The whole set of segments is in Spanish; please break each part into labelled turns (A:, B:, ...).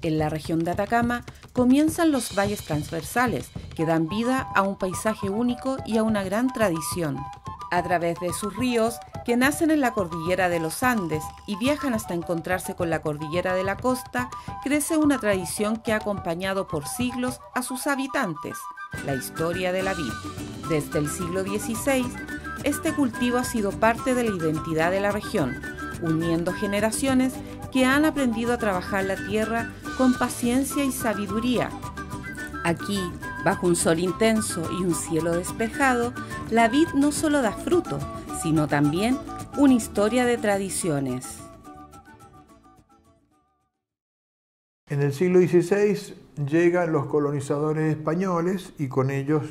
A: En la región de Atacama comienzan los valles transversales, que dan vida a un paisaje único y a una gran tradición. A través de sus ríos, que nacen en la cordillera de los Andes y viajan hasta encontrarse con la cordillera de la costa, crece una tradición que ha acompañado por siglos a sus habitantes, la historia de la vid. Desde el siglo XVI, este cultivo ha sido parte de la identidad de la región, uniendo generaciones que han aprendido a trabajar la tierra con paciencia y sabiduría. Aquí, bajo un sol intenso y un cielo despejado, la vid no solo da fruto, sino también una historia de tradiciones.
B: En el siglo XVI llegan los colonizadores españoles y con ellos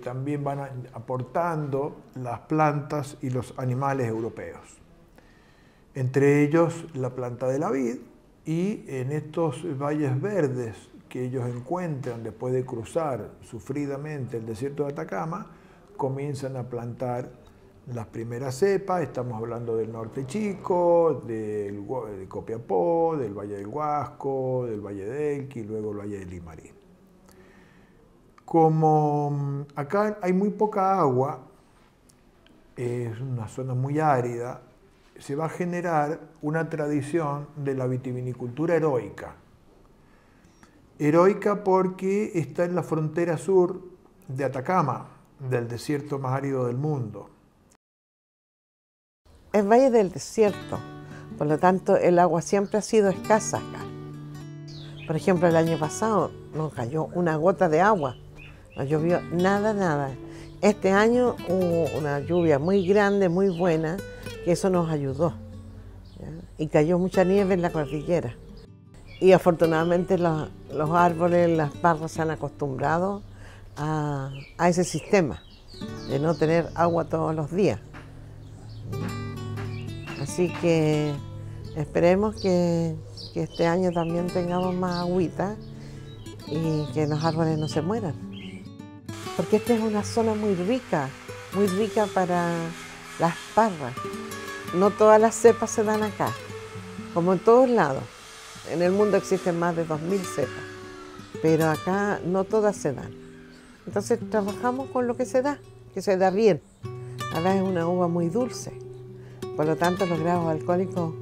B: también van aportando las plantas y los animales europeos. Entre ellos la planta de la vid, y en estos valles verdes que ellos encuentran después de cruzar sufridamente el desierto de Atacama, comienzan a plantar las primeras cepas. Estamos hablando del Norte Chico, de Copiapó, del Valle del Huasco, del Valle de Elqui y luego el Valle de Limarí. Como acá hay muy poca agua, es una zona muy árida, se va a generar una tradición de la vitivinicultura heroica. Heroica porque está en la frontera sur de Atacama, del desierto más árido del mundo.
C: Es valle del desierto, por lo tanto el agua siempre ha sido escasa acá. Por ejemplo, el año pasado no cayó una gota de agua, no llovió nada. Este año hubo una lluvia muy grande, muy buena, que eso nos ayudó, ¿ya? Y cayó mucha nieve en la cordillera. Y afortunadamente los árboles, las parras se han acostumbrado a ese sistema de no tener agua todos los días. Así que esperemos que este año también tengamos más agüita y que los árboles no se mueran. Porque esta es una zona muy rica para las parras. No todas las cepas se dan acá, como en todos lados. En el mundo existen más de 2000 cepas, pero acá no todas se dan. Entonces trabajamos con lo que se da bien. Ahora es una uva muy dulce, por lo tanto los grados alcohólicos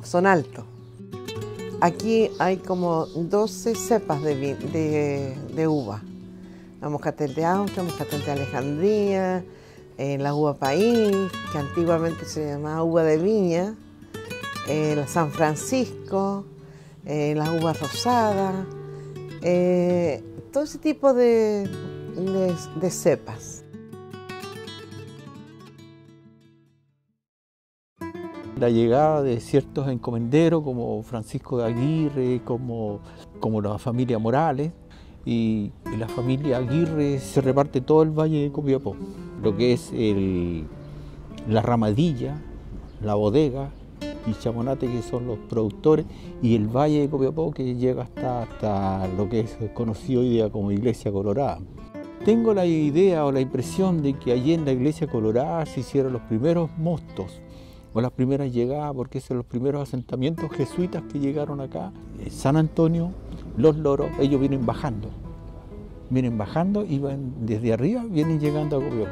C: son altos. Aquí hay como 12 cepas de uva. La Moscatel de Austria, Moscatel de Alejandría, la uva país, que antiguamente se llamaba uva de viña, la San Francisco, la uva rosada, todo ese tipo de cepas.
D: La llegada de ciertos encomenderos como Francisco de Aguirre, como la familia Morales, y la familia Aguirre se reparte todo el valle de Copiapó, lo que es la ramadilla, la bodega y Chamonate, que son los productores, y el valle de Copiapó, que llega hasta lo que es conocido hoy día como Iglesia Colorada. Tengo la idea o la impresión de que allí en la Iglesia Colorada se hicieron los primeros mostos o las primeras llegadas, porque son los primeros asentamientos jesuitas que llegaron acá. San Antonio, Los Loros, ellos vienen bajando y van desde arriba, vienen llegando a Copiapó.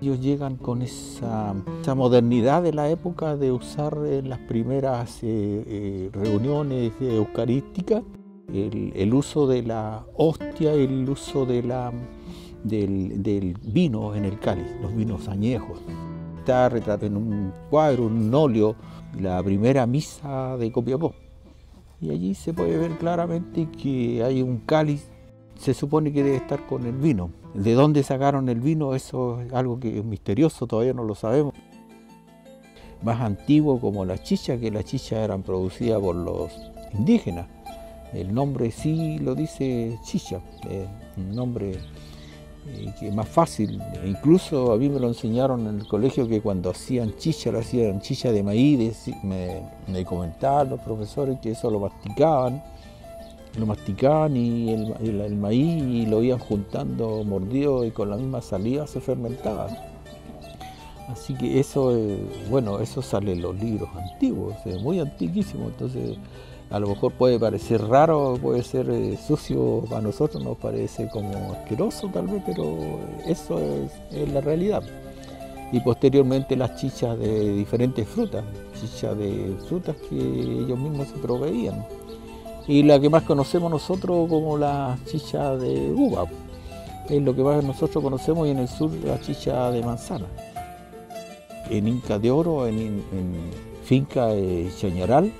D: Ellos llegan con esa modernidad de la época de usar en las primeras reuniones eucarísticas el uso de la hostia, el uso del vino en el cáliz, los vinos añejos. Está retratado en un cuadro, un óleo, la primera misa de Copiapó. Y allí se puede ver claramente que hay un cáliz, se supone que debe estar con el vino. ¿De dónde sacaron el vino? Eso es algo que es misterioso, todavía no lo sabemos. Más antiguo como la chicha, que las chichas eran producidas por los indígenas. El nombre sí lo dice chicha, un nombre que es más fácil. Incluso a mí me lo enseñaron en el colegio que cuando hacían chicha, lo hacían chicha de maíz, me comentaban los profesores que eso lo masticaban y el maíz y lo iban juntando mordido y con la misma saliva se fermentaba. Así que eso, bueno, eso sale en los libros antiguos, muy antiquísimos. Entonces A lo mejor puede parecer raro, puede ser sucio, para nosotros nos parece como asqueroso tal vez, pero eso es la realidad. Y posteriormente las chichas de diferentes frutas, chichas de frutas que ellos mismos se proveían. Y la que más conocemos nosotros como la chicha de uva, es lo que más nosotros conocemos, y en el sur la chicha de manzana. En Inca de Oro, en finca Chañaral,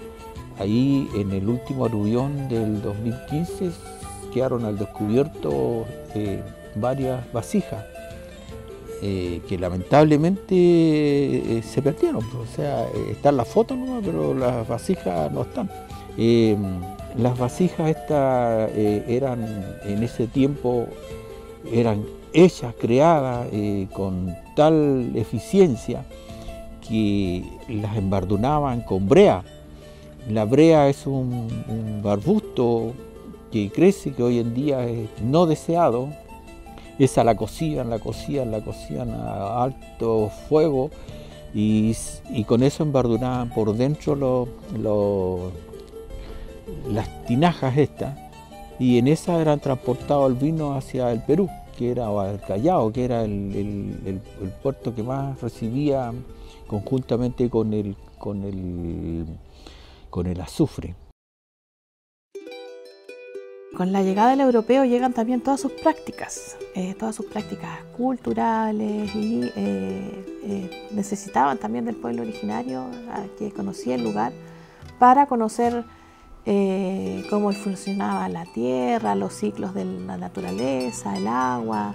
D: ahí en el último aluvión del 2015 quedaron al descubierto varias vasijas que lamentablemente se perdieron. O sea, están las fotos nomás, pero las vasijas no están. Las vasijas estas eran en ese tiempo, eran hechas, creadas con tal eficiencia que las embardunaban con brea. La brea es un arbusto que crece, que hoy en día es no deseado. Esa la cocían a alto fuego y con eso embardunaban por dentro las tinajas estas, y en esas eran transportados el vino hacia el Perú, que era, o el Callao, que era el puerto que más recibía conjuntamente con el azufre.
E: Con la llegada del europeo llegan también todas sus prácticas culturales, y necesitaban también del pueblo originario que conocía el lugar para conocer cómo funcionaba la tierra, los ciclos de la naturaleza, el agua,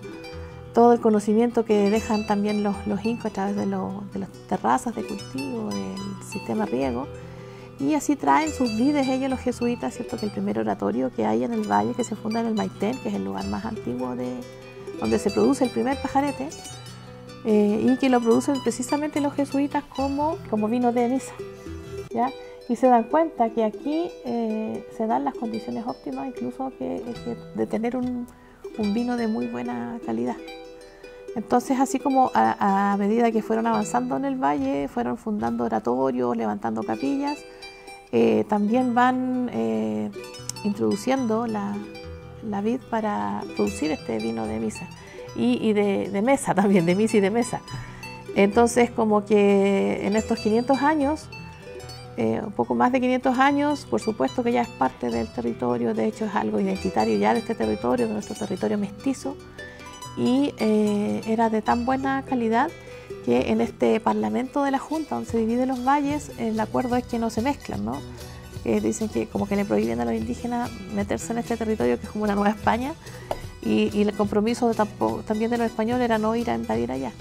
E: todo el conocimiento que dejan también los incas a través de las terrazas de cultivo, del sistema riego. Y así traen sus vides ellos, los jesuitas, ¿cierto? Que el primer oratorio que hay en el valle, que se funda en el Maitén, que es el lugar más antiguo donde se produce el primer pajarete, y que lo producen precisamente los jesuitas como vino de misa, ¿ya? Y se dan cuenta que aquí se dan las condiciones óptimas, incluso de tener un vino de muy buena calidad. Entonces, así como a medida que fueron avanzando en el valle, fueron fundando oratorios, levantando capillas, también van introduciendo la vid para producir este vino de misa y de mesa también, de misa y de mesa. Entonces, como que en estos 500 años, un poco más de 500 años, por supuesto que ya es parte del territorio, de hecho es algo identitario ya de este territorio, de nuestro territorio mestizo, y era de tan buena calidad que en este Parlamento de la Junta, donde se dividen los valles, el acuerdo es que no se mezclan, ¿no? Dicen que como que le prohíben a los indígenas meterse en este territorio, que es como una Nueva España, y el compromiso también de los españoles era no ir a invadir allá.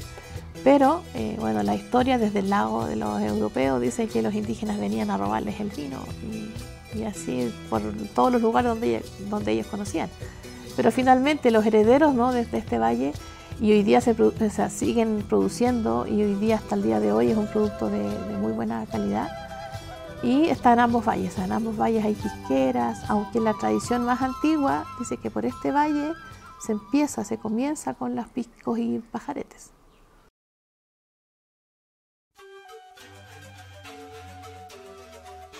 E: Pero, bueno, la historia desde el lado de los europeos dice que los indígenas venían a robarles el vino, y así por todos los lugares donde ellos conocían. Pero finalmente los herederos, ¿no?, de este valle, y hoy día siguen produciendo, y hoy día hasta el día de hoy es un producto de muy buena calidad. Y está en ambos valles hay pisqueras, aunque la tradición más antigua dice que por este valle se comienza con los piscos y pajaretes.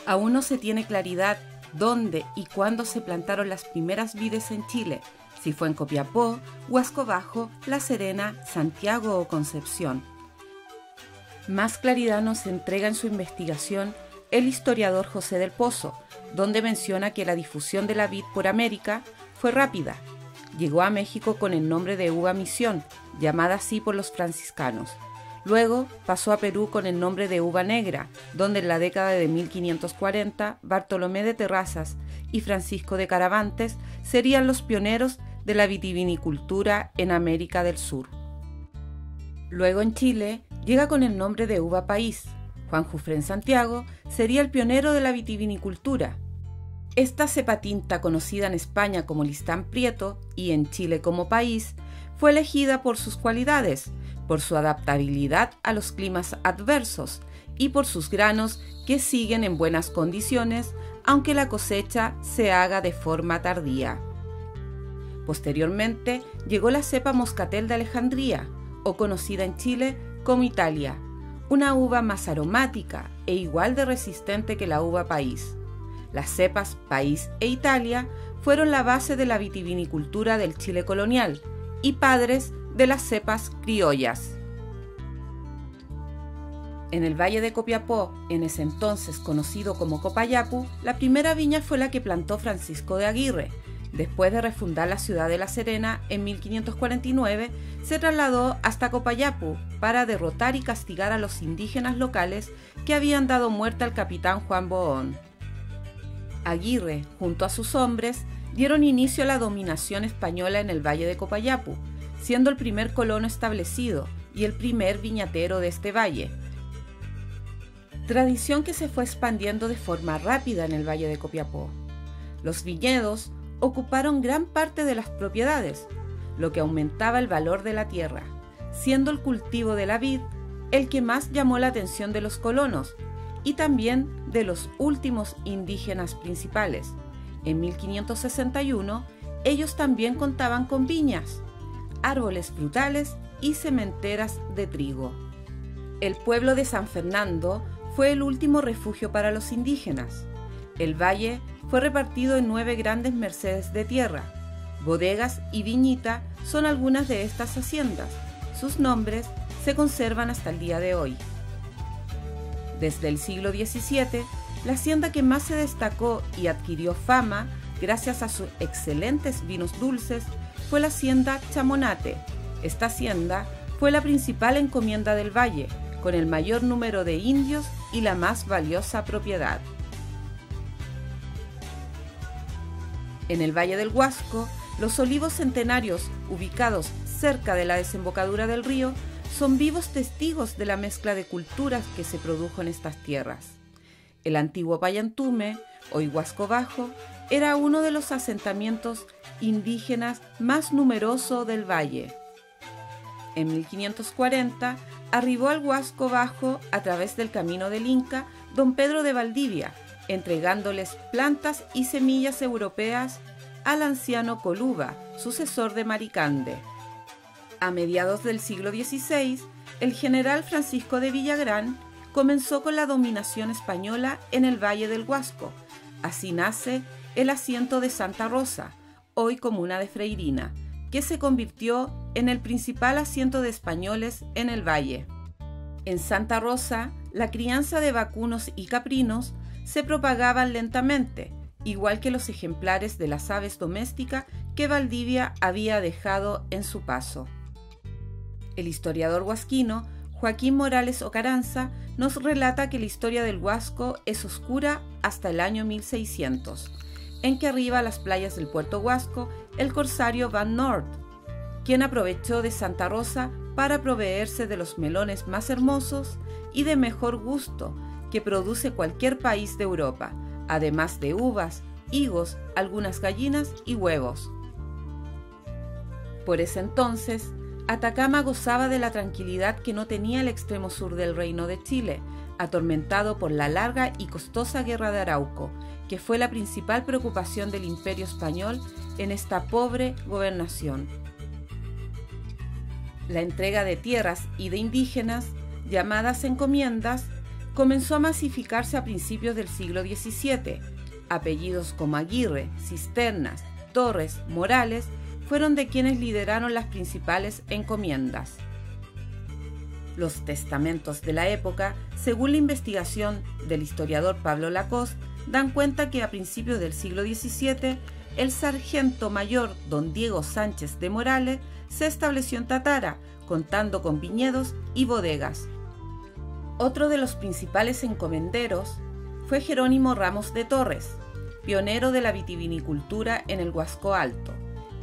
A: Aún no se tiene claridad dónde y cuándo se plantaron las primeras vides en Chile, si fue en Copiapó, Huasco Bajo, La Serena, Santiago o Concepción. Más claridad nos entrega en su investigación el historiador José del Pozo, donde menciona que la difusión de la vid por América fue rápida. Llegó a México con el nombre de uva misión, llamada así por los franciscanos. Luego pasó a Perú con el nombre de uva negra, donde en la década de 1540 Bartolomé de Terrazas y Francisco de Caravantes serían los pioneros de la vitivinicultura en América del Sur. Luego en Chile llega con el nombre de uva país. Juan Jufrén Santiago sería el pionero de la vitivinicultura. Esta cepa tinta, conocida en España como Listán Prieto y en Chile como país, fue elegida por sus cualidades, por su adaptabilidad a los climas adversos y por sus granos que siguen en buenas condiciones, aunque la cosecha se haga de forma tardía. Posteriormente llegó la cepa Moscatel de Alejandría, o conocida en Chile como Italia, una uva más aromática e igual de resistente que la uva país. Las cepas País e Italia fueron la base de la vitivinicultura del Chile colonial y padres de las cepas criollas. En el Valle de Copiapó, en ese entonces conocido como Copayapu, la primera viña fue la que plantó Francisco de Aguirre. Después de refundar la ciudad de La Serena en 1549, se trasladó hasta Copayapu para derrotar y castigar a los indígenas locales que habían dado muerte al capitán Juan Boón. Aguirre, junto a sus hombres, dieron inicio a la dominación española en el Valle de Copayapu, siendo el primer colono establecido y el primer viñatero de este valle. Tradición que se fue expandiendo de forma rápida en el Valle de Copiapó. Los viñedos ocuparon gran parte de las propiedades, lo que aumentaba el valor de la tierra, siendo el cultivo de la vid el que más llamó la atención de los colonos y también de los últimos indígenas principales. En 1561, ellos también contaban con viñas, árboles frutales y sementeras de trigo. El pueblo de San Fernando fue el último refugio para los indígenas. El valle fue repartido en 9 grandes mercedes de tierra. Bodegas y Viñita son algunas de estas haciendas. Sus nombres se conservan hasta el día de hoy. Desde el siglo XVII, la hacienda que más se destacó y adquirió fama gracias a sus excelentes vinos dulces fue la hacienda Chamonate. Esta hacienda fue la principal encomienda del valle, con el mayor número de indios y la más valiosa propiedad. En el Valle del Huasco, los olivos centenarios, ubicados cerca de la desembocadura del río, son vivos testigos de la mezcla de culturas que se produjo en estas tierras. El antiguo Payantume, hoy Huasco Bajo, era uno de los asentamientos indígenas más numeroso del valle. En 1540 arribó al Huasco Bajo a través del camino del Inca don Pedro de Valdivia, entregándoles plantas y semillas europeas al anciano Coluba, sucesor de Maricande. A mediados del siglo XVI, el general Francisco de Villagrán comenzó con la dominación española en el Valle del Huasco. Así nace el asiento de Santa Rosa, hoy comuna de Freirina, que se convirtió en el principal asiento de españoles en el valle. En Santa Rosa, la crianza de vacunos y caprinos se propagaban lentamente, igual que los ejemplares de las aves domésticas que Valdivia había dejado en su paso. El historiador huasquino Joaquín Morales Ocaranza nos relata que la historia del Huasco es oscura hasta el año 1600, en que arriba a las playas del puerto Huasco el corsario Van Noort, quien aprovechó de Santa Rosa para proveerse de los melones más hermosos y de mejor gusto que produce cualquier país de Europa, además de uvas, higos, algunas gallinas y huevos. Por ese entonces, Atacama gozaba de la tranquilidad que no tenía el extremo sur del Reino de Chile, atormentado por la larga y costosa Guerra de Arauco, que fue la principal preocupación del Imperio Español en esta pobre gobernación. La entrega de tierras y de indígenas, llamadas encomiendas, comenzó a masificarse a principios del siglo XVII. Apellidos como Aguirre, Cisternas, Torres, Morales fueron de quienes lideraron las principales encomiendas. Los testamentos de la época, según la investigación del historiador Pablo Lacoste, dan cuenta que a principios del siglo XVII el sargento mayor don Diego Sánchez de Morales se estableció en Tatara, contando con viñedos y bodegas. Otro de los principales encomenderos fue Jerónimo Ramos de Torres, pionero de la vitivinicultura en el Huasco Alto,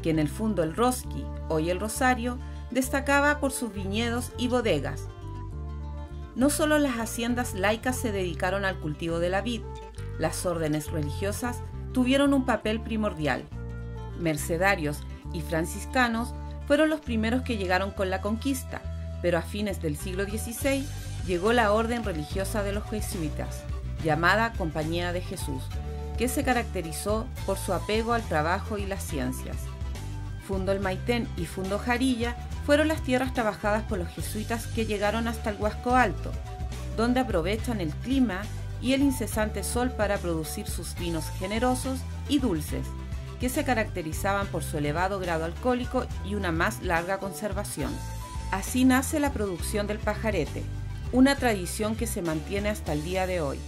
A: que en el Fundo El Rosqui, hoy El Rosario, destacaba por sus viñedos y bodegas. No solo las haciendas laicas se dedicaron al cultivo de la vid, las órdenes religiosas tuvieron un papel primordial. Mercedarios y franciscanos fueron los primeros que llegaron con la conquista, pero a fines del siglo XVI llegó la orden religiosa de los jesuitas, llamada Compañía de Jesús, que se caracterizó por su apego al trabajo y las ciencias. Fundo El Maitén y Fundo Jarilla fueron las tierras trabajadas por los jesuitas que llegaron hasta el Huasco Alto, donde aprovechan el clima y el incesante sol para producir sus vinos generosos y dulces, que se caracterizaban por su elevado grado alcohólico y una más larga conservación. Así nace la producción del pajarete, una tradición que se mantiene hasta el día de hoy.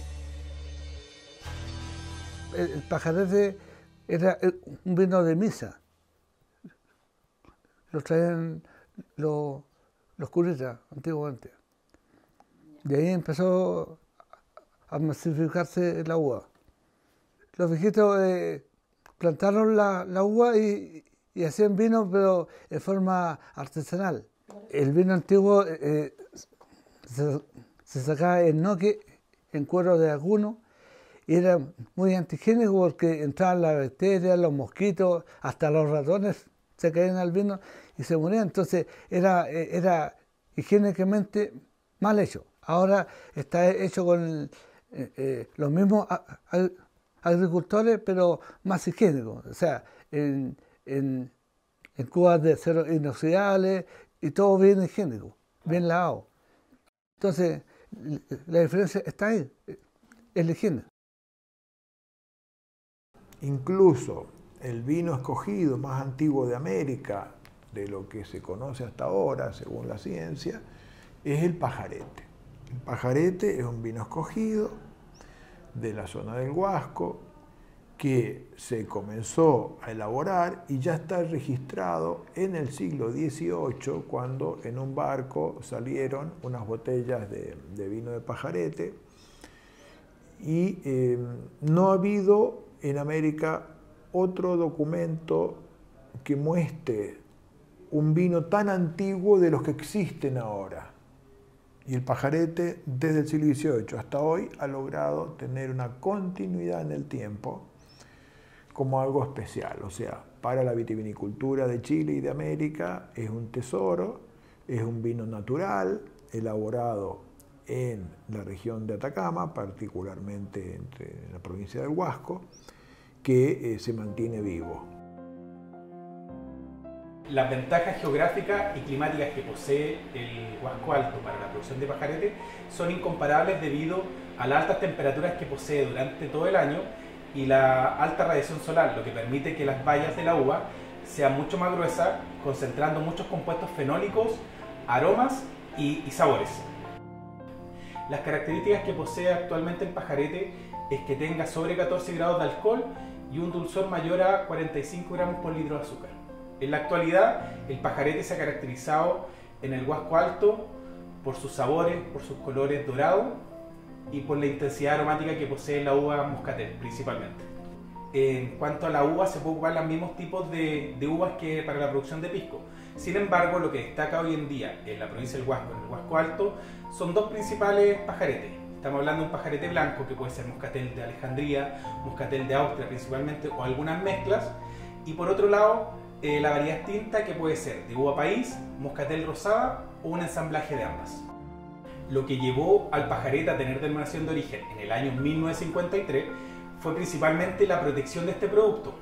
F: El pajarete era un vino de misa. Lo traían los curitas antiguamente. De ahí empezó a masificarse la uva. Los viejitos plantaron la uva y hacían vino, pero de forma artesanal. El vino antiguo se sacaba en noque, en cuero de vacuno, y era muy antihigiénico porque entraban las bacterias, los mosquitos, hasta los ratones se caían al vino y se morían. Entonces era higiénicamente mal hecho. Ahora está hecho con los mismos agricultores, pero más higiénicos. O sea, en cubas de acero inoxidables y todo bien higiénico, bien lavado. Entonces, la diferencia está ahí, es la higiene.
B: Incluso el vino escogido más antiguo de América, de lo que se conoce hasta ahora, según la ciencia, es el pajarete. El pajarete es un vino escogido de la zona del Huasco que se comenzó a elaborar y ya está registrado en el siglo XVIII, cuando en un barco salieron unas botellas de vino de pajarete, y no ha habido en América otro documento que muestre un vino tan antiguo de los que existen ahora. Y el pajarete, desde el siglo XVIII hasta hoy, ha logrado tener una continuidad en el tiempo como algo especial. O sea, para la vitivinicultura de Chile y de América es un tesoro, es un vino natural, elaborado en la región de Atacama, particularmente en la provincia del Huasco, que se mantiene vivo.
G: Las ventajas geográficas y climáticas que posee el Huasco Alto para la producción de pajarete son incomparables debido a las altas temperaturas que posee durante todo el año y la alta radiación solar, lo que permite que las bayas de la uva sean mucho más gruesas, concentrando muchos compuestos fenólicos, aromas y sabores. Las características que posee actualmente el pajarete es que tenga sobre 14 grados de alcohol y un dulzor mayor a 45 gramos por litro de azúcar. En la actualidad, el pajarete se ha caracterizado en el Huasco Alto por sus sabores, por sus colores dorados y por la intensidad aromática que posee la uva moscatel, principalmente. En cuanto a la uva, se puede ocupar los mismos tipos de uvas que para la producción de pisco. Sin embargo, lo que destaca hoy en día en la provincia del Huasco, en el Huasco Alto, son dos principales pajaretes. Estamos hablando de un pajarete blanco, que puede ser moscatel de Alejandría, moscatel de Austria principalmente, o algunas mezclas. Y por otro lado, la variedad tinta, que puede ser de uva país, moscatel rosada o un ensamblaje de ambas. Lo que llevó al pajarete a tener denominación de origen en el año 1953 fue principalmente la protección de este producto.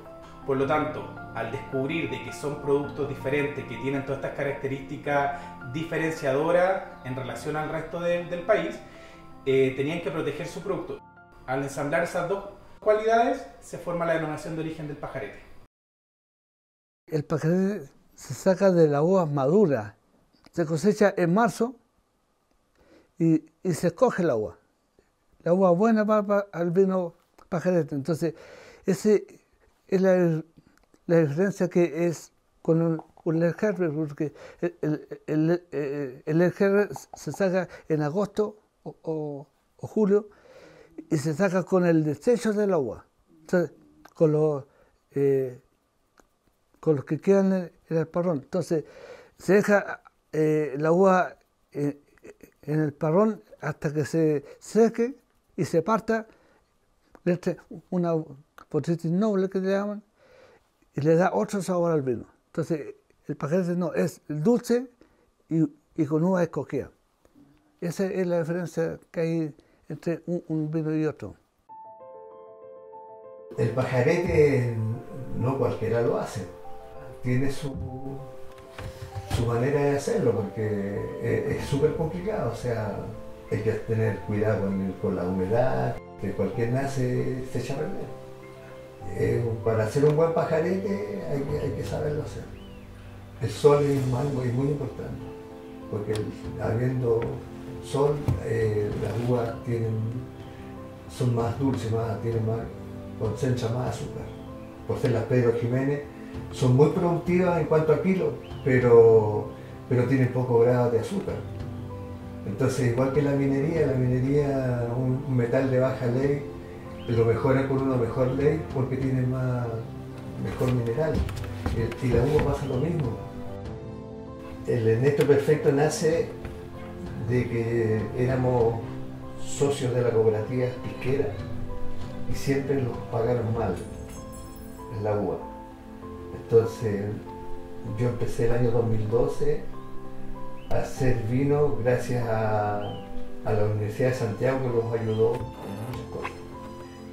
G: Por lo tanto, al descubrir de que son productos diferentes, que tienen todas estas características diferenciadoras en relación al resto del país, tenían que proteger su producto. Al ensamblar esas dos cualidades, se forma la denominación de origen del pajarete.
F: El pajarete se saca de la uva madura, se cosecha en marzo y se escoge la uva buena para el vino pajarete. Entonces, esa es la diferencia que es con el Herber, porque el Herber se saca en agosto o julio y se saca con el desecho de la uva. Entonces, con los que quedan en el parrón. Entonces, se deja la uva en el parrón hasta que se seque y se parta, le echa una botrytis noble que le llaman, y le da otro sabor al vino. Entonces, el pajarete no, es dulce y con uva escogida. Esa es la diferencia que hay entre un vino y otro.
H: El pajarete no cualquiera lo hace. Tiene su manera de hacerlo, porque es súper complicado. O sea, hay que tener cuidado con la humedad. que cualquier nace se echa a perder. Para hacer un buen pajarete hay que saberlo hacer. El sol es muy importante, porque habiendo sol, las uvas son más dulces, concentran más azúcar. Por ser las Pedro Ximénez, son muy productivas en cuanto a kilos, pero tienen pocos grados de azúcar. Entonces, igual que la minería, un metal de baja ley, lo mejora con una mejor ley porque tiene mejor mineral. Y la uva pasa lo mismo. El Ernesto Perfecto nace de que éramos socios de la cooperativa pisquera y siempre los pagaron mal en la uva. Entonces yo empecé el año 2012 a hacer vino gracias a la Universidad de Santiago, que los ayudó en muchas cosas.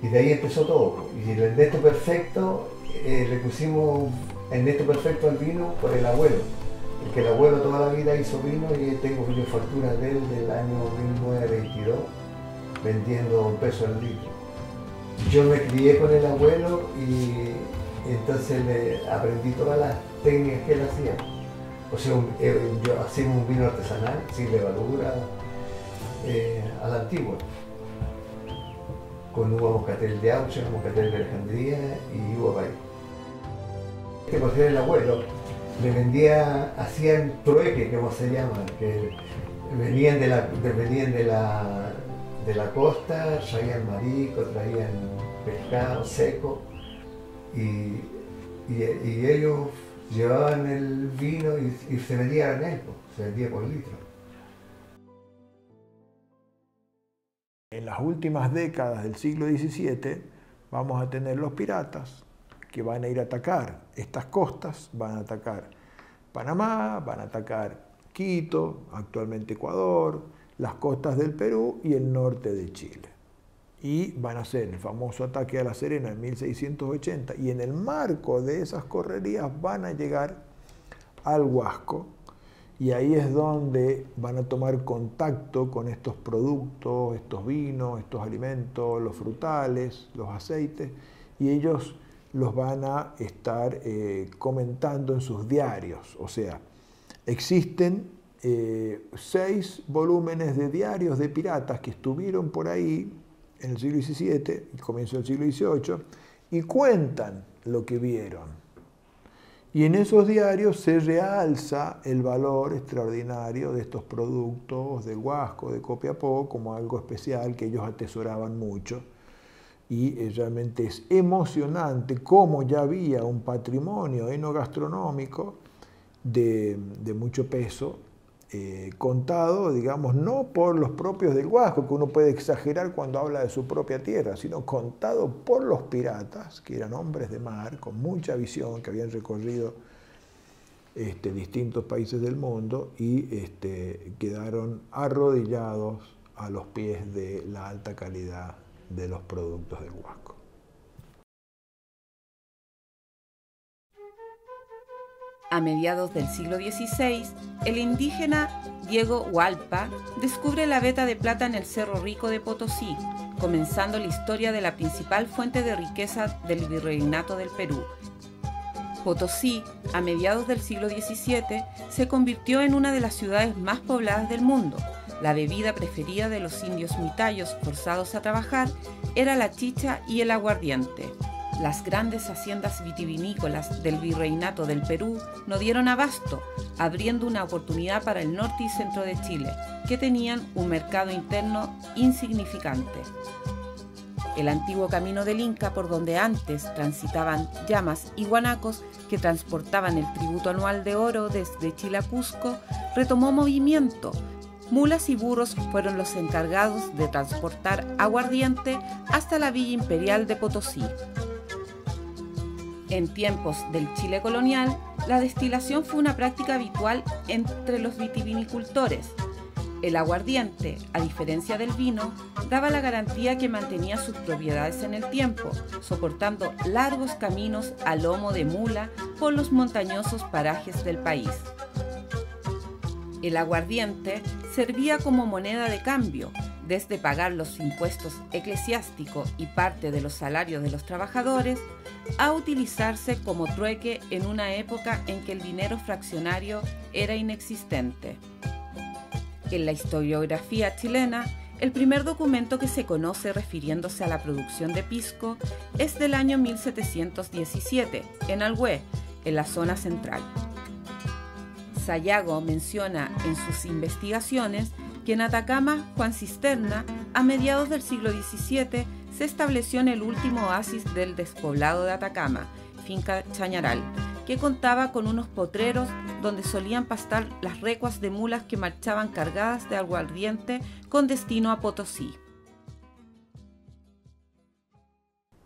H: Y de ahí empezó todo. Y el Ernesto Perfecto, le pusimos Ernesto Perfecto al vino por el abuelo. Porque el abuelo toda la vida hizo vino y tengo facturas de él del año 1922 vendiendo $1 al litro. Yo me crié con el abuelo y entonces aprendí todas las técnicas que él hacía. O sea, yo hacíamos un vino artesanal, sin levadura, a la antigua, con uva moscatel de Aucha, moscatel de Alejandría y uva país. Por ser el abuelo, le vendía, hacían trueque, como se llama, que venían de la costa, traían marisco, traían pescado seco y ellos llevaban el vino y se vendía a granel, se vendía por litro.
B: En las últimas décadas del siglo XVII vamos a tener los piratas que van a ir a atacar estas costas, van a atacar Panamá, van a atacar Quito, actualmente Ecuador, las costas del Perú y el norte de Chile. Y van a hacer el famoso ataque a La Serena en 1680 y en el marco de esas correrías van a llegar al Huasco y ahí es donde van a tomar contacto con estos productos, estos vinos, estos alimentos, los frutales, los aceites, y ellos los van a estar comentando en sus diarios. O sea, existen 6 volúmenes de diarios de piratas que estuvieron por ahí en el siglo XVII y comienzo del siglo XVIII y cuentan lo que vieron. Y en esos diarios se realza el valor extraordinario de estos productos del Huasco, de Copiapó, como algo especial que ellos atesoraban mucho. Y realmente es emocionante cómo ya había un patrimonio enogastronómico de mucho peso, contado, digamos, no por los propios del Huasco, que uno puede exagerar cuando habla de su propia tierra, sino contado por los piratas, que eran hombres de mar, con mucha visión, que habían recorrido distintos países del mundo y quedaron arrodillados a los pies de la alta calidad de los productos del Huasco.
A: A mediados del siglo XVI, el indígena Diego Hualpa descubre la veta de plata en el Cerro Rico de Potosí, comenzando la historia de la principal fuente de riqueza del virreinato del Perú. Potosí, a mediados del siglo XVII, se convirtió en una de las ciudades más pobladas del mundo. La bebida preferida de los indios mitayos forzados a trabajar era la chicha y el aguardiente. Las grandes haciendas vitivinícolas del virreinato del Perú no dieron abasto, abriendo una oportunidad para el norte y centro de Chile, que tenían un mercado interno insignificante. El antiguo camino del Inca, por donde antes transitaban llamas y guanacos que transportaban el tributo anual de oro desde Chile a Cusco, retomó movimiento. Mulas y burros fueron los encargados de transportar aguardiente hasta la Villa Imperial de Potosí. En tiempos del Chile colonial, la destilación fue una práctica habitual entre los vitivinicultores. El aguardiente, a diferencia del vino, daba la garantía que mantenía sus propiedades en el tiempo, soportando largos caminos a lomo de mula por los montañosos parajes del país. El aguardiente servía como moneda de cambio, desde pagar los impuestos eclesiásticos y parte de los salarios de los trabajadores, a utilizarse como trueque en una época en que el dinero fraccionario era inexistente. En la historiografía chilena, el primer documento que se conoce refiriéndose a la producción de pisco es del año 1717, en Alhué, en la zona central. Sayago menciona en sus investigaciones que en Atacama, Juan Cisterna, a mediados del siglo XVII, se estableció en el último oasis del despoblado de Atacama, Finca Chañaral, que contaba con unos potreros donde solían pastar las recuas de mulas que marchaban cargadas de aguardiente con destino a Potosí.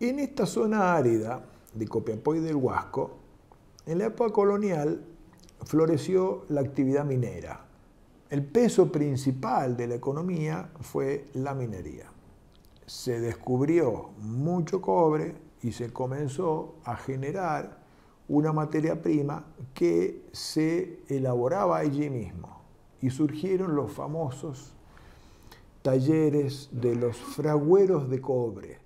B: En esta zona árida de Copiapó y del Huasco, en la época colonial floreció la actividad minera. El peso principal de la economía fue la minería. Se descubrió mucho cobre y se comenzó a generar una materia prima que se elaboraba allí mismo. Y surgieron los famosos talleres de los fragüeros de cobre.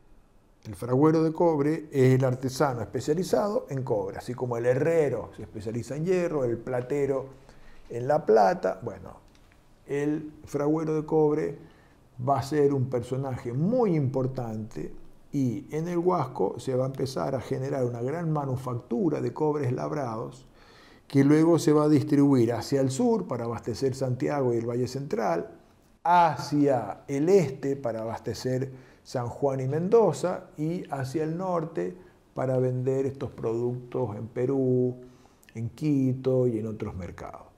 B: El fragüero de cobre es el artesano especializado en cobre, así como el herrero se especializa en hierro, el platero en la plata. Bueno, el fragüero de cobre va a ser un personaje muy importante y en el Huasco se va a empezar a generar una gran manufactura de cobres labrados que luego se va a distribuir hacia el sur para abastecer Santiago y el Valle Central, hacia el este para abastecer San Juan y Mendoza y hacia el norte para vender estos productos en Perú, en Quito y en otros mercados.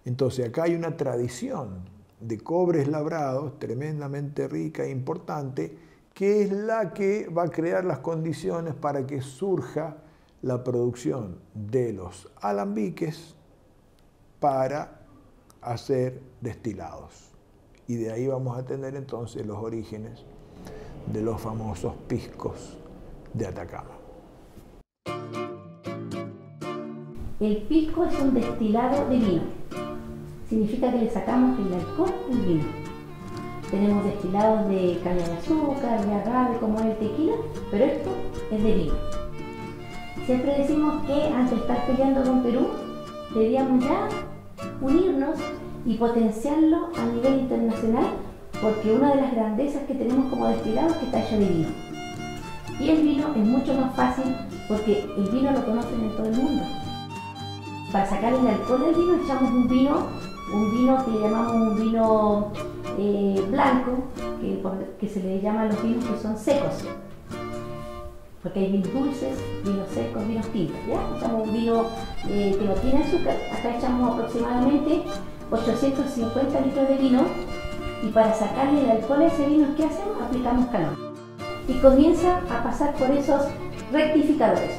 B: Entonces acá hay una tradición de cobres labrados tremendamente rica e importante, que es la que va a crear las condiciones para que surja la producción de los alambiques para hacer destilados. Y de ahí vamos a tener entonces los orígenes de los famosos piscos de Atacama.
I: El pisco es un destilado de vino. Significa que le sacamos el alcohol del vino. Tenemos destilados de caña de azúcar, de agave, como es el tequila, pero esto es de vino. Siempre decimos que antes de estar peleando con Perú, deberíamos ya unirnos y potenciarlo a nivel internacional, porque una de las grandezas que tenemos como destilados es que está hecho de vino. Y el vino es mucho más fácil porque el vino lo conocen en todo el mundo. Para sacar el alcohol del vino echamos un vino que le llamamos un vino blanco, que se le llama a los vinos que son secos. Porque hay vinos dulces, vinos secos, vinos tintos, ¿ya? Echamos un vino que no tiene azúcar, acá echamos aproximadamente 850 litros de vino y para sacarle el alcohol a ese vino, ¿qué hacemos? Aplicamos calor. Y comienza a pasar por esos rectificadores.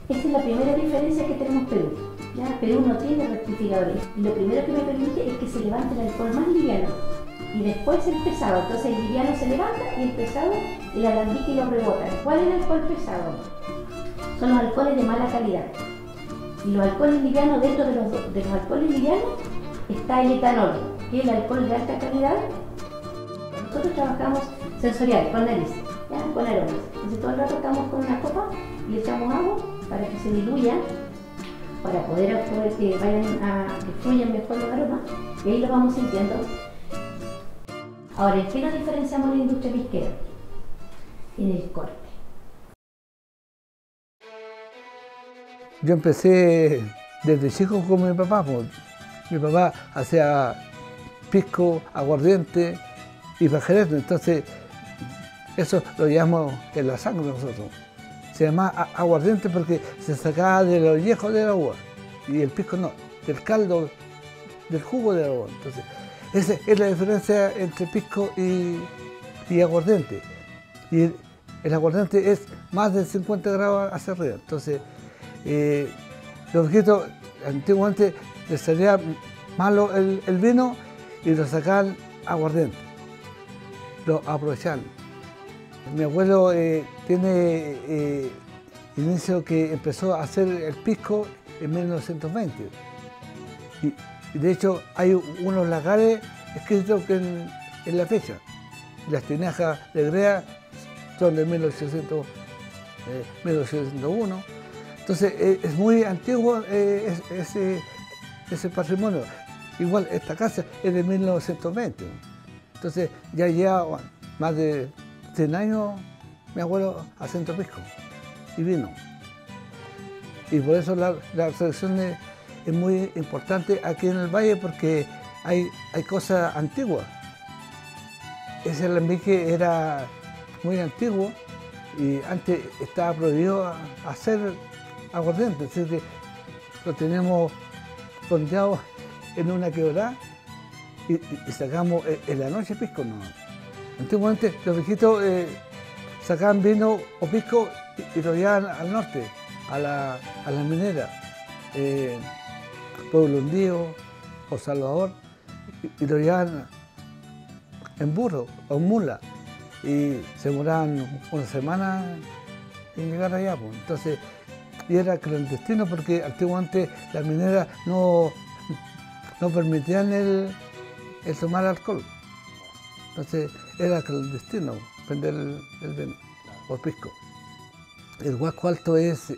I: Esa es la primera diferencia que tenemos Perú. ¿Ya? Perú no tiene rectificadores y lo primero que me permite es que se levante el alcohol más liviano y después el pesado. Entonces el liviano se levanta y el pesado, el alambique lo rebota. ¿Cuál es el alcohol pesado? Son los alcoholes de mala calidad. Y los alcoholes livianos, dentro de los alcoholes livianos está el etanol, que es el alcohol de alta calidad. Nosotros trabajamos sensorial, con nariz, ¿ya? Con aromas. Entonces todo el rato estamos con una copa y le echamos agua para que se diluya, para poder que fluyan mejor los aromas, y ahí lo vamos sintiendo. Ahora, ¿en qué nos diferenciamos de la industria pisquera? En el corte.
F: Yo empecé desde chico con mi papá. Mi papá hacía pisco, aguardiente y pajarete, entonces eso lo llamamos en la sangre nosotros. Se llama aguardiente porque se sacaba de los viejos de la uva y el pisco no, del caldo, del jugo de la uva. Entonces, esa es la diferencia entre pisco y aguardiente. Y el aguardiente es más de 50 grados hacia arriba. Entonces, los viejitos antiguamente les salía malo el vino y lo sacaban aguardiente. Lo aprovechaban. Mi abuelo tiene inicio que empezó a hacer el pisco en 1920. Y de hecho hay unos lagares escritos es la fecha. Las tinajas de Grea son de 1801. Entonces es muy antiguo ese patrimonio. Igual esta casa es de 1920. Entonces ya lleva más de 100 años, mi abuelo haciendo pisco y vino. Y por eso la tradición es muy importante aquí en el valle, porque hay cosas antiguas. Ese alambique era muy antiguo y antes estaba prohibido hacer aguardiente, es decir, que lo tenemos fondeado en una quebrada y sacamos en la noche pisco. No. Antiguamente los viejitos sacaban vino o pisco y lo llevaban al norte, a la minera, Pueblo Hundido o Salvador, y lo llevaban en burro o en mula, y se demoraban una semana en llegar allá. Pues. Entonces, y era clandestino porque antiguamente las mineras no permitían el tomar alcohol. Entonces era clandestino vender el vino o el pisco. El Huasco Alto es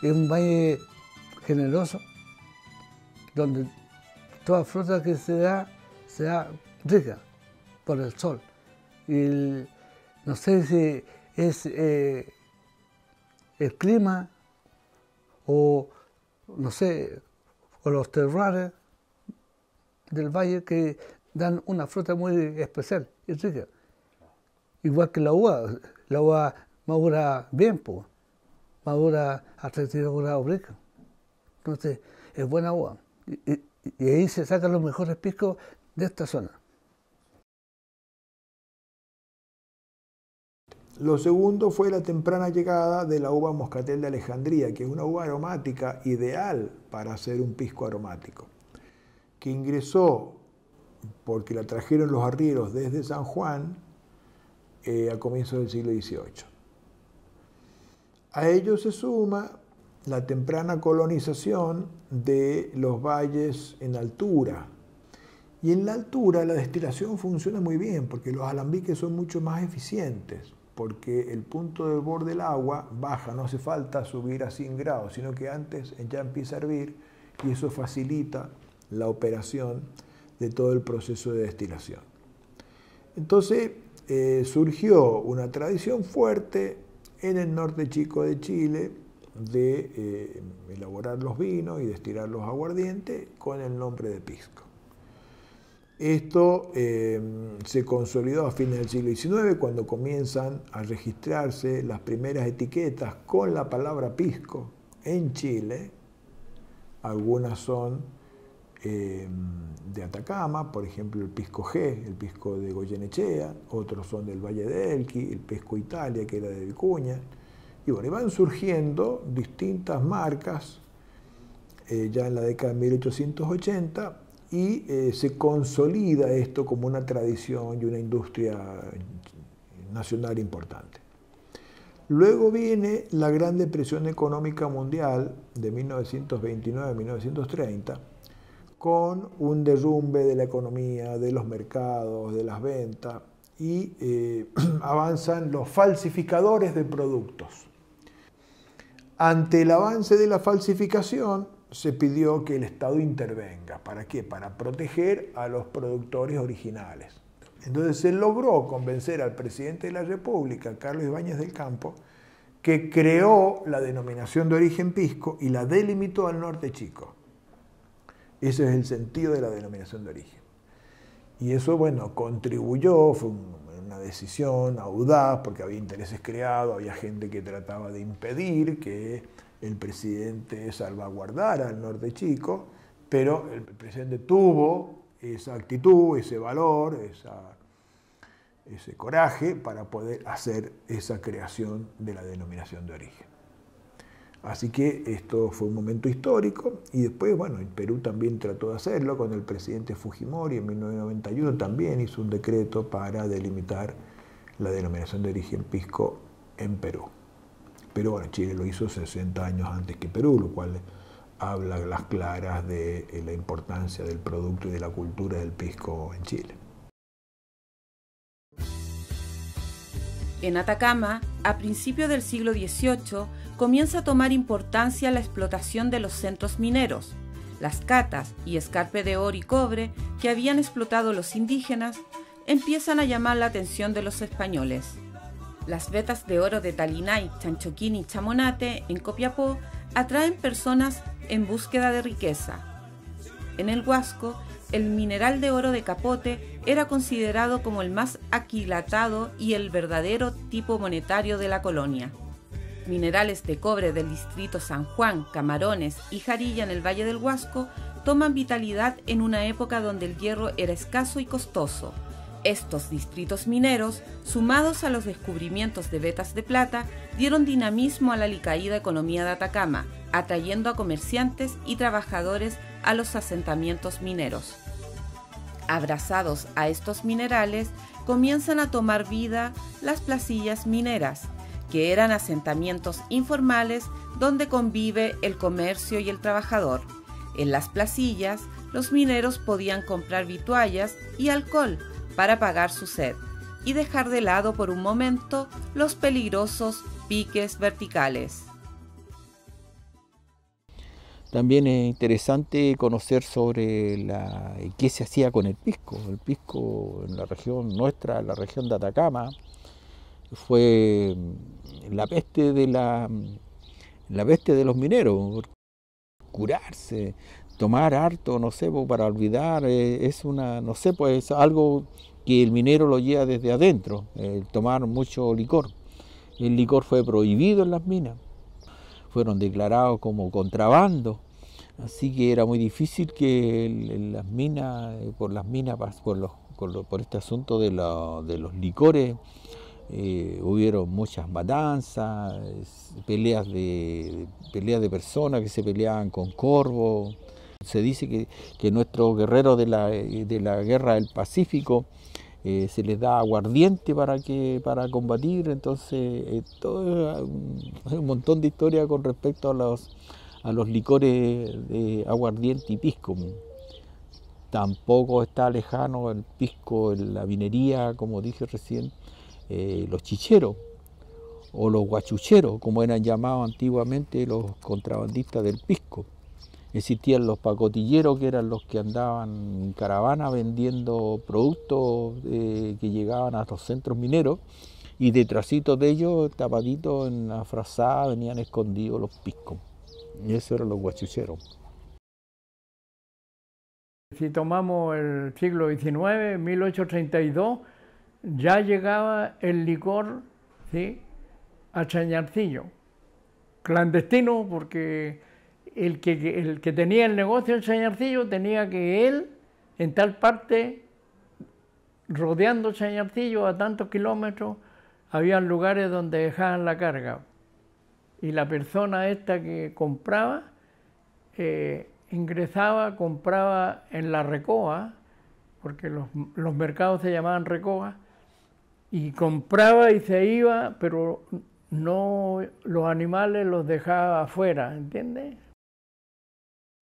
F: un valle generoso, donde toda fruta que se da rica por el sol. Y no sé si es el clima o no sé, o los terroirs del valle que dan una fruta muy especial y rica. Igual que la uva madura bien, pues, madura a 32 grados rica. Entonces es buena uva. Y ahí se sacan los mejores piscos de esta zona.
B: Lo segundo fue la temprana llegada de la uva Moscatel de Alejandría, que es una uva aromática ideal para hacer un pisco aromático, que ingresó porque la trajeron los arrieros desde San Juan a comienzos del siglo XVIII. A ello se suma la temprana colonización de los valles en altura. Y en la altura la destilación funciona muy bien porque los alambiques son mucho más eficientes, porque el punto del borde del agua baja, no hace falta subir a 100 grados, sino que antes ya empieza a hervir y eso facilita la operación de todo el proceso de destilación. Entonces surgió una tradición fuerte en el norte chico de Chile de elaborar los vinos y destilar los aguardientes con el nombre de pisco. Esto se consolidó a fines del siglo XIX cuando comienzan a registrarse las primeras etiquetas con la palabra pisco en Chile. Algunas son de Atacama, por ejemplo el pisco G, el pisco de Goyenechea, otros son del Valle de Elqui, el pisco Italia, que era de Vicuña. Y bueno, van surgiendo distintas marcas ya en la década de 1880 y se consolida esto como una tradición y una industria nacional importante. Luego viene la Gran Depresión Económica Mundial de 1929 a 1930, con un derrumbe de la economía, de los mercados, de las ventas, y avanzan los falsificadores de productos. Ante el avance de la falsificación, se pidió que el Estado intervenga. ¿Para qué? Para proteger a los productores originales. Entonces se logró convencer al presidente de la República, Carlos Ibáñez del Campo, que creó la denominación de origen pisco y la delimitó al norte chico. Ese es el sentido de la denominación de origen. Y eso, bueno, contribuyó, fue una decisión audaz, porque había intereses creados, había gente que trataba de impedir que el presidente salvaguardara al norte chico, pero el presidente tuvo esa actitud, ese valor, ese coraje para poder hacer esa creación de la denominación de origen. Así que esto fue un momento histórico y después, bueno, el Perú también trató de hacerlo con el presidente Fujimori en 1991, también hizo un decreto para delimitar la denominación de origen pisco en Perú. Pero bueno, Chile lo hizo 60 años antes que Perú, lo cual habla a las claras de la importancia del producto y de la cultura del pisco en Chile.
A: En Atacama, a principios del siglo XVIII, comienza a tomar importancia la explotación de los centros mineros. Las catas y escarpe de oro y cobre que habían explotado los indígenas empiezan a llamar la atención de los españoles. Las vetas de oro de Talinay, Chanchoquín y Chamonate, en Copiapó, atraen personas en búsqueda de riqueza. En el Huasco, el mineral de oro de Capote era considerado como el más aquilatado y el verdadero tipo monetario de la colonia. Minerales de cobre del distrito San Juan, Camarones y Jarilla en el Valle del Huasco toman vitalidad en una época donde el hierro era escaso y costoso. Estos distritos mineros, sumados a los descubrimientos de vetas de plata, dieron dinamismo a la alicaída economía de Atacama, atrayendo a comerciantes y trabajadores a los asentamientos mineros. Abrazados a estos minerales, comienzan a tomar vida las placillas mineras, que eran asentamientos informales donde convive el comercio y el trabajador. En las placillas, los mineros podían comprar vituallas y alcohol para pagar su sed y dejar de lado por un momento los peligrosos piques verticales.
D: También es interesante conocer sobre qué se hacía con el pisco. El pisco en la región nuestra, en la región de Atacama, fue la peste de los mineros. Curarse, tomar harto, no sé, para olvidar, es algo que el minero lo lleva desde adentro, tomar mucho licor. El licor fue prohibido en las minas, fueron declarados como contrabando, así que era muy difícil que en las minas, por este asunto de los licores, hubieron muchas matanzas, peleas de personas que se peleaban con corvos. Se dice que nuestros guerreros de la guerra del Pacífico se les da aguardiente para combatir, entonces todo es un montón de historia con respecto a los licores de aguardiente y pisco. Tampoco está lejano el pisco en la minería, como dije recién, los chicheros o los guachucheros, como eran llamados antiguamente los contrabandistas del pisco. Existían los pacotilleros, que eran los que andaban en caravana vendiendo productos que llegaban a los centros mineros, y detrásito de ellos, tapaditos en la frazada, venían escondidos los piscos. Y esos eran los guachucheros.
J: Si tomamos el siglo XIX, 1832, ya llegaba el licor, ¿sí?, a Chañarcillo. Clandestino, porque el que tenía el negocio en Chañarcillo tenía que él, en tal parte, rodeando Chañarcillo a tantos kilómetros, había lugares donde dejaban la carga. Y la persona esta que compraba, ingresaba, compraba en la recoa, porque los mercados se llamaban recoa, y compraba y se iba, pero no, los animales los dejaba afuera, ¿entiendes?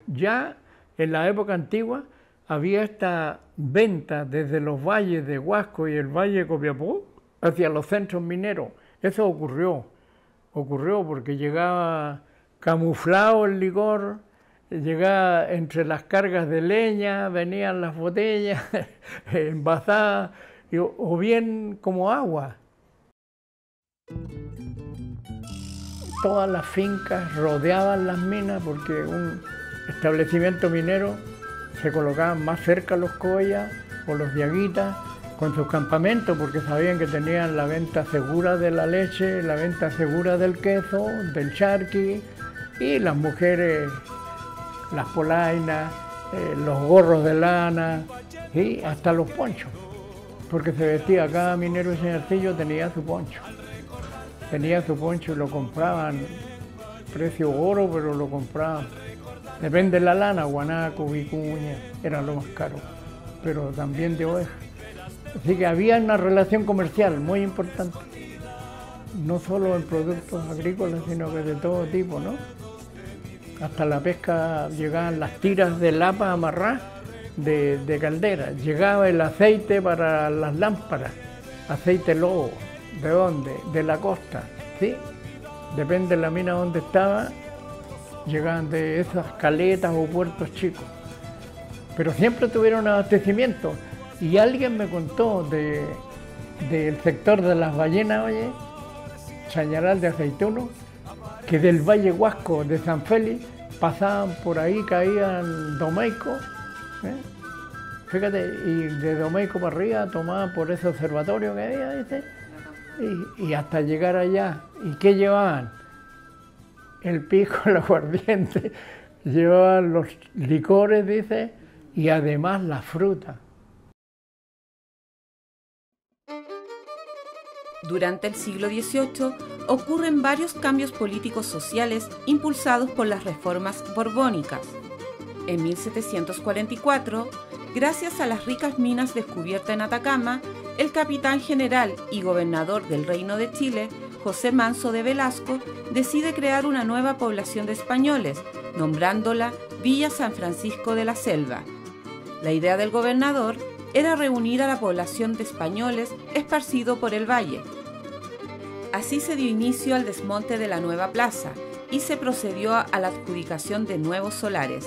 J: Ya en la época antigua había esta venta desde los valles de Huasco y el valle de Copiapó hacia los centros mineros. Eso ocurrió porque llegaba camuflado el licor, llegaba entre las cargas de leña, venían las botellas envasadas, o bien como agua. Todas las fincas rodeaban las minas porque un establecimiento minero se colocaban más cerca los collas o los diaguitas con sus campamentos, porque sabían que tenían la venta segura de la leche, la venta segura del queso, del charqui, y las mujeres, las polainas, los gorros de lana y hasta los ponchos, porque se vestía, cada minero de Chañarcillo tenía su poncho y lo compraban, precio oro, pero lo compraban. Depende de la lana, guanaco, vicuña, era lo más caro, pero también de oveja. Así que había una relación comercial muy importante, no solo en productos agrícolas, sino que de todo tipo, ¿no? Hasta la pesca llegaban las tiras de lapa amarradas de caldera, llegaba el aceite para las lámparas, aceite lobo, ¿De dónde? De la costa, ¿sí? Depende de la mina donde estaba, llegaban de esas caletas o puertos chicos. Pero siempre tuvieron abastecimiento. Y alguien me contó del sector de las ballenas, oye, Chañaral de Aceituno, que del Valle Huasco de San Félix pasaban por ahí, caían Domeico, fíjate, y de Domeico para arriba tomaban por ese observatorio que había, ¿viste? Y hasta llegar allá. ¿Y qué llevaban? El pisco, el aguardiente, llevaban los licores, dice, y además la fruta.
A: Durante el siglo XVIII ocurren varios cambios políticos sociales impulsados por las reformas borbónicas. En 1744, gracias a las ricas minas descubiertas en Atacama, el capitán general y gobernador del Reino de Chile, José Manso de Velasco, decide crear una nueva población de españoles, nombrándola Villa San Francisco de la Selva. La idea del gobernador era reunir a la población de españoles esparcido por el valle. Así se dio inicio al desmonte de la nueva plaza y se procedió a la adjudicación de nuevos solares.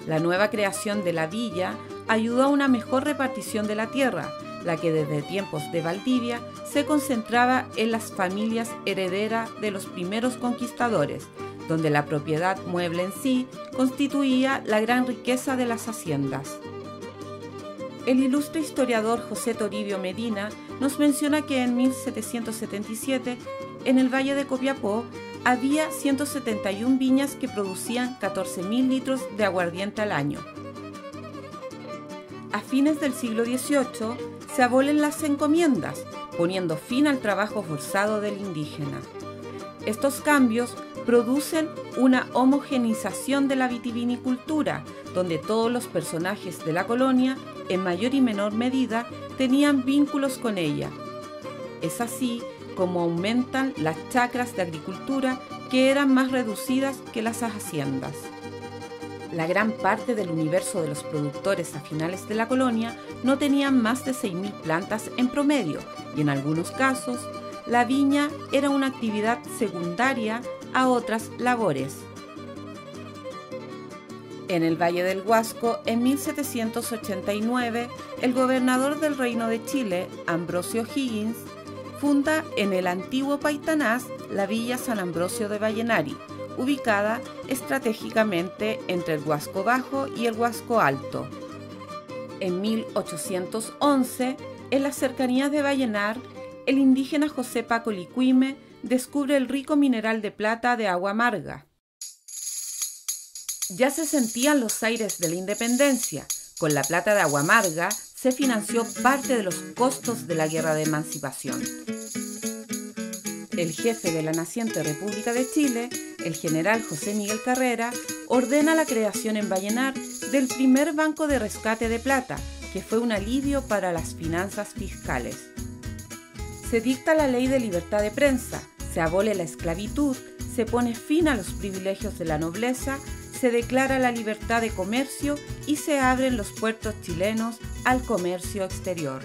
A: La nueva creación de la villa ayudó a una mejor repartición de la tierra, la que desde tiempos de Valdivia se concentraba en las familias herederas de los primeros conquistadores, donde la propiedad mueble en sí constituía la gran riqueza de las haciendas. El ilustre historiador José Toribio Medina nos menciona que en 1777, en el Valle de Copiapó, había 171 viñas que producían 14.000 litros de aguardiente al año. A fines del siglo XVIII se abolen las encomiendas, poniendo fin al trabajo forzado del indígena. Estos cambios producen una homogeneización de la vitivinicultura, donde todos los personajes de la colonia, en mayor y menor medida, tenían vínculos con ella. Es así como aumentan las chacras de agricultura, que eran más reducidas que las haciendas. La gran parte del universo de los productores a finales de la colonia no tenían más de 6.000 plantas en promedio, y en algunos casos, la viña era una actividad secundaria a otras labores. En el Valle del Huasco, en 1789, el gobernador del Reino de Chile, Ambrosio O'Higgins, funda en el antiguo Paitanás la Villa San Ambrosio de Vallenari, ubicada estratégicamente entre el Huasco Bajo y el Huasco Alto. En 1811, en las cercanías de Vallenar, el indígena José Paco Licuime descubre el rico mineral de plata de agua amarga. Ya se sentían los aires de la independencia. Con la plata de agua amarga se financió parte de los costos de la guerra de emancipación. El jefe de la naciente República de Chile, el general José Miguel Carrera, ordena la creación en Vallenar del primer banco de rescate de plata, que fue un alivio para las finanzas fiscales. Se dicta la ley de libertad de prensa, se abole la esclavitud, se pone fin a los privilegios de la nobleza, se declara la libertad de comercio y se abren los puertos chilenos al comercio exterior.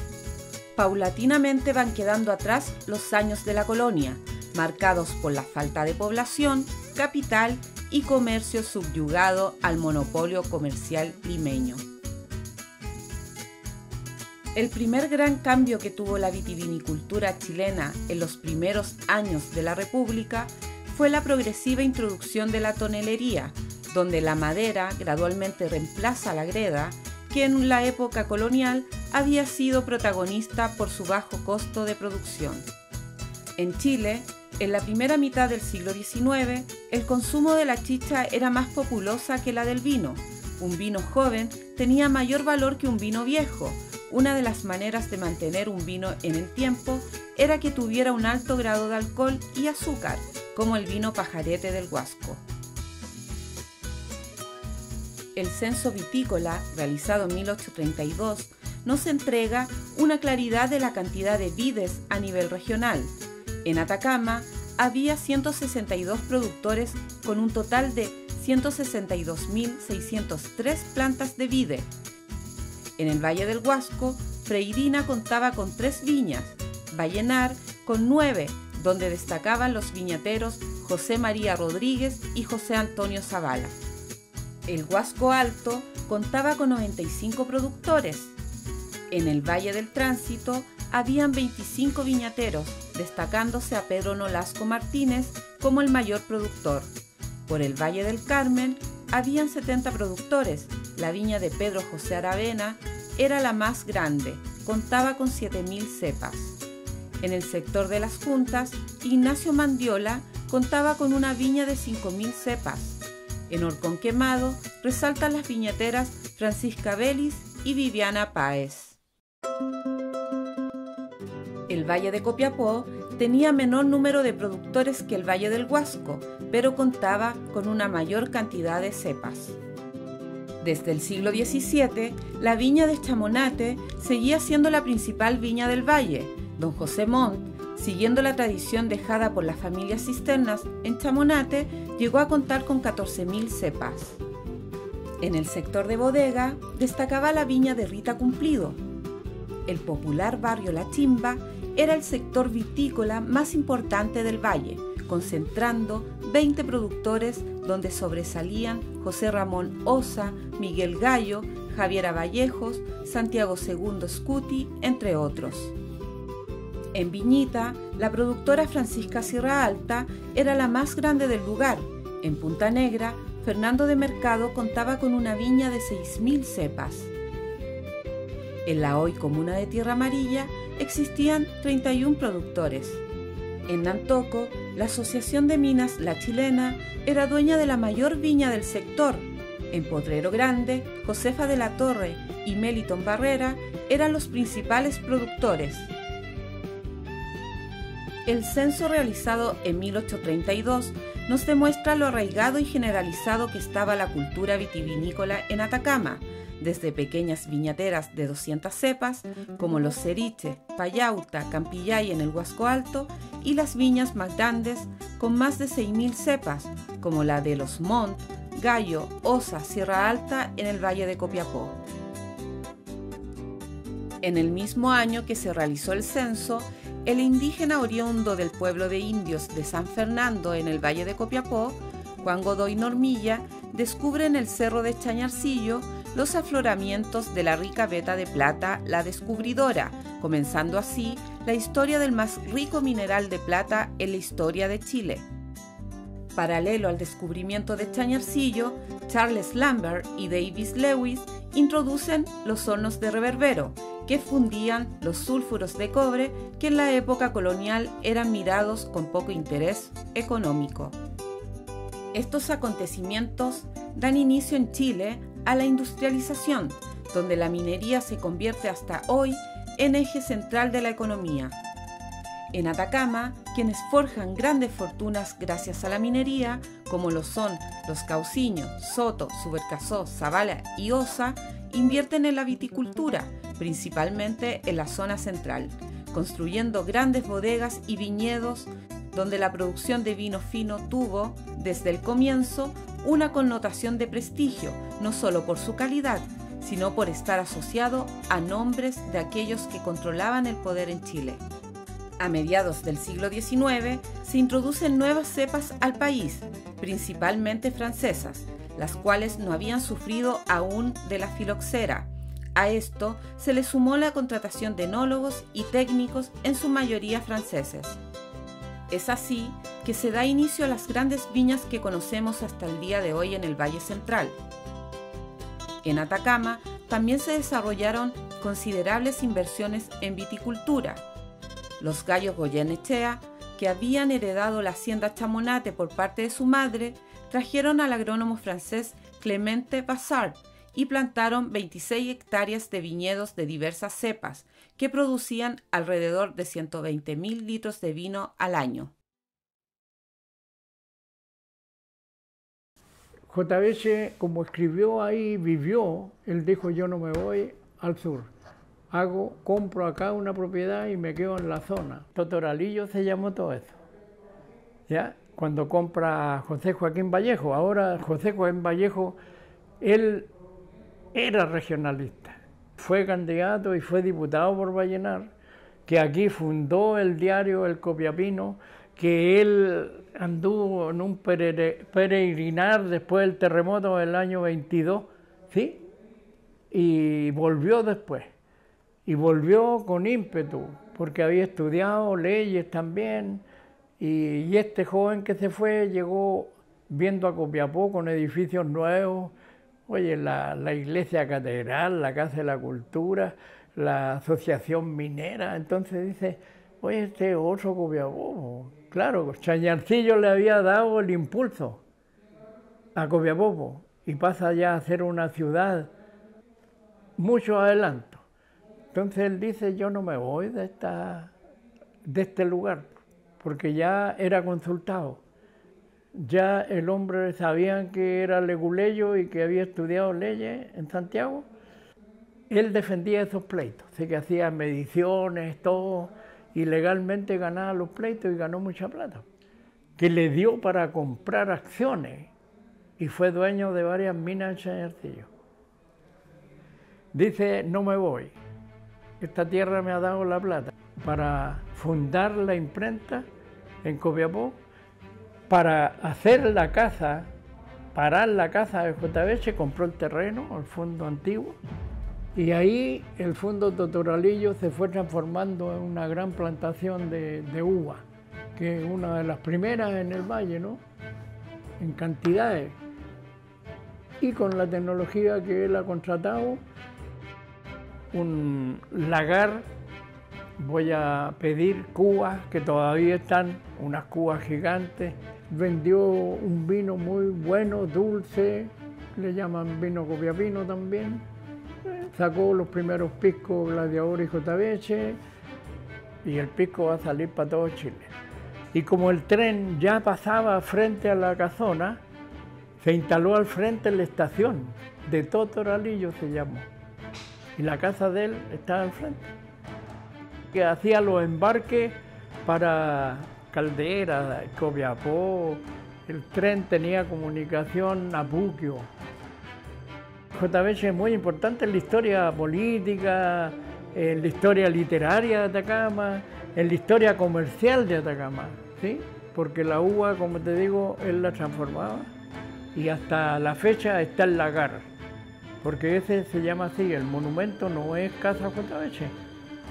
A: Paulatinamente van quedando atrás los años de la colonia, marcados por la falta de población, capital y comercio subyugado al monopolio comercial limeño. El primer gran cambio que tuvo la vitivinicultura chilena en los primeros años de la República fue la progresiva introducción de la tonelería, donde la madera gradualmente reemplaza la greda, que en la época colonial había sido protagonista por su bajo costo de producción. En Chile, en la primera mitad del siglo XIX, el consumo de la chicha era más populosa que la del vino. Un vino joven tenía mayor valor que un vino viejo. Una de las maneras de mantener un vino en el tiempo era que tuviera un alto grado de alcohol y azúcar, como el vino pajarete del Huasco. El censo vitícola, realizado en 1832, nos entrega una claridad de la cantidad de vides a nivel regional. En Atacama había 162 productores con un total de 162.603 plantas de vide. En el Valle del Huasco, Freirina contaba con 3 viñas, Vallenar con 9, donde destacaban los viñateros José María Rodríguez y José Antonio Zavala. El Huasco Alto contaba con 95 productores. En el Valle del Tránsito habían 25 viñateros, destacándose a Pedro Nolasco Martínez como el mayor productor. Por el Valle del Carmen habían 70 productores. La viña de Pedro José Aravena era la más grande, contaba con 7.000 cepas. En el sector de las Juntas, Ignacio Mandiola contaba con una viña de 5.000 cepas. En Horcón Quemado resaltan las viñateras Francisca Vélez y Viviana Páez. El Valle de Copiapó tenía menor número de productores que el Valle del Huasco, pero contaba con una mayor cantidad de cepas. Desde el siglo XVII, la viña de Chamonate seguía siendo la principal viña del valle. Don José Montt, siguiendo la tradición dejada por las familias cisternas en Chamonate, llegó a contar con 14.000 cepas. En el sector de bodega destacaba la viña de Rita Cumplido. El popular barrio La Chimba era el sector vitícola más importante del valle, concentrando 20 productores donde sobresalían José Ramón Osa, Miguel Gallo, Javiera Vallejos, Santiago II Scuti, entre otros. En Viñita, la productora Francisca Sierra Alta era la más grande del lugar. En Punta Negra, Fernando de Mercado contaba con una viña de 6.000 cepas. En la hoy comuna de Tierra Amarilla existían 31 productores. En Nantoco, la Asociación de Minas La Chilena era dueña de la mayor viña del sector. En Potrero Grande, Josefa de la Torre y Meliton Barrera eran los principales productores. El censo realizado en 1832 nos demuestra lo arraigado y generalizado que estaba la cultura vitivinícola en Atacama, desde pequeñas viñateras de 200 cepas, como los Ceriche, Payauta, Campillay en el Huasco Alto, y las viñas más grandes con más de 6.000 cepas, como la de los Montt, Gallo, Osa, Sierra Alta en el Valle de Copiapó. En el mismo año que se realizó el censo, el indígena oriundo del pueblo de indios de San Fernando en el Valle de Copiapó, Juan Godoy Normilla, descubre en el cerro de Chañarcillo los afloramientos de la rica veta de plata, la descubridora, comenzando así la historia del más rico mineral de plata en la historia de Chile. Paralelo al descubrimiento de Chañarcillo, Charles Lambert y Davis Lewis introducen los hornos de reverbero, que fundían los sulfuros de cobre que en la época colonial eran mirados con poco interés económico. Estos acontecimientos dan inicio en Chile a la industrialización, donde la minería se convierte hasta hoy en eje central de la economía. En Atacama, quienes forjan grandes fortunas gracias a la minería, como lo son los Cauciño, Soto, Subercasó, Zavala y Osa, invierten en la viticultura, principalmente en la zona central, construyendo grandes bodegas y viñedos donde la producción de vino fino tuvo, desde el comienzo, una connotación de prestigio, no solo por su calidad, sino por estar asociado a nombres de aquellos que controlaban el poder en Chile. A mediados del siglo XIX se introducen nuevas cepas al país, principalmente francesas, las cuales no habían sufrido aún de la filoxera. A esto se le sumó la contratación de enólogos y técnicos, en su mayoría franceses. Es así que se da inicio a las grandes viñas que conocemos hasta el día de hoy en el Valle Central. En Atacama también se desarrollaron considerables inversiones en viticultura. Los Gallos Goyenechea, que habían heredado la hacienda Chamonate por parte de su madre, trajeron al agrónomo francés Clemente Bassard y plantaron 26 hectáreas de viñedos de diversas cepas, que producían alrededor de 120.000 litros de vino al año.
J: JBS, como escribió ahí, vivió, él dijo: yo no me voy al sur, compro acá una propiedad y me quedo en la zona. Totoralillo se llamó todo eso. ¿Ya? Cuando compra José Joaquín Vallejo, ahora José Joaquín Vallejo, él era regionalista, fue candidato y fue diputado por Vallenar, que aquí fundó el diario El Copiapino, que él anduvo en un peregrinar después del terremoto del año 22, ¿sí? Y volvió después, y volvió con ímpetu, porque había estudiado leyes también, y este joven que se fue llegó viendo a Copiapó con edificios nuevos, oye, la iglesia catedral, la Casa de la Cultura, la Asociación Minera. Entonces dice, oye, este es otro Copiapó. Claro, Chañarcillo le había dado el impulso a Copiapó y pasa ya a ser una ciudad mucho adelanto. Entonces él dice, yo no me voy de este lugar, porque ya era consultado. Ya el hombre sabían que era leguleyo y que había estudiado leyes en Santiago. Él defendía esos pleitos, así que hacía mediciones, todo, y legalmente ganaba los pleitos y ganó mucha plata, que le dio para comprar acciones y fue dueño de varias minas en Chañarcillo. Dice, no me voy, esta tierra me ha dado la plata para fundar la imprenta en Copiapó, para hacer la casa, parar la casa de JB, compró el terreno, el fondo antiguo, y ahí el fondo Totoralillo se fue transformando en una gran plantación de uva, que es una de las primeras en el valle, ¿no? En cantidades. Y con la tecnología que él ha contratado, un lagar, voy a pedir cubas, que todavía están, unas cubas gigantes. Vendió un vino muy bueno, dulce, le llaman vino copiapino también. Sacó los primeros piscos Gladiador y Jotaveche, y el pisco va a salir para todo Chile. Y como el tren ya pasaba frente a la casona, se instaló al frente la estación de Totoralillo, se llamó. Y la casa de él estaba al frente. Que hacía los embarques para Caldera, Copiapó, el tren tenía comunicación a Puquio. JBH es muy importante en la historia política, en la historia literaria de Atacama, en la historia comercial de Atacama, ¿sí? Porque la uva, como te digo, él la transformaba y hasta la fecha está el lagar, porque ese se llama así, el monumento no es Casa JBH,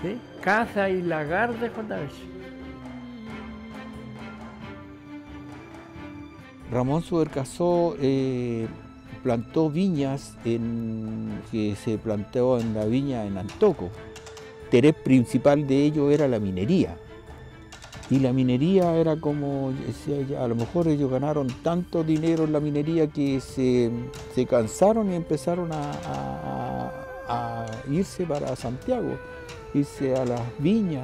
J: ¿sí? Casa y lagar de JBH.
D: Ramón Subercaseaux plantó viñas que se plantó en la viña en Antoco. El interés principal de ello era la minería. Y la minería era como, decía, a lo mejor ellos ganaron tanto dinero en la minería que se cansaron y empezaron a irse para Santiago, irse a las viñas.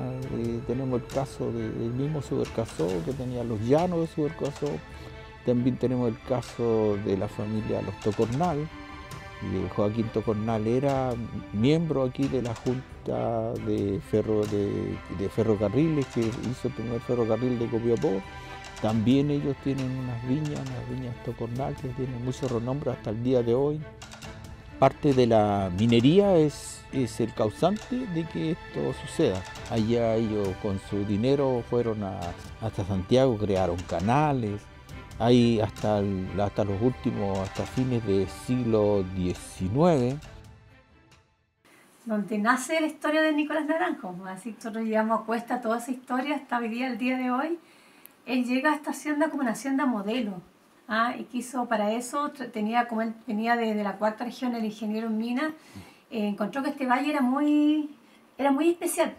D: Tenemos el caso del mismo Subercaseaux, que tenía los llanos de Subercaseaux. También tenemos el caso de la familia Los Tocornal. Joaquín Tocornal era miembro aquí de la Junta de Ferrocarriles, que hizo el primer ferrocarril de Copiapó. También ellos tienen unas viñas Tocornal, que tienen mucho renombre hasta el día de hoy. Parte de la minería es el causante de que esto suceda. Allá ellos con su dinero fueron hasta Santiago, crearon canales. Hay hasta los últimos, hasta fines del siglo XIX.
K: Donde nace la historia de Nicolás Naranjo. Así que nosotros llevamos a cuesta toda esa historia hasta hoy día, el día de hoy. Él llega a esta hacienda como una hacienda modelo. Y quiso para eso, como él venía de la cuarta región, el ingeniero en minas, encontró que este valle era muy especial.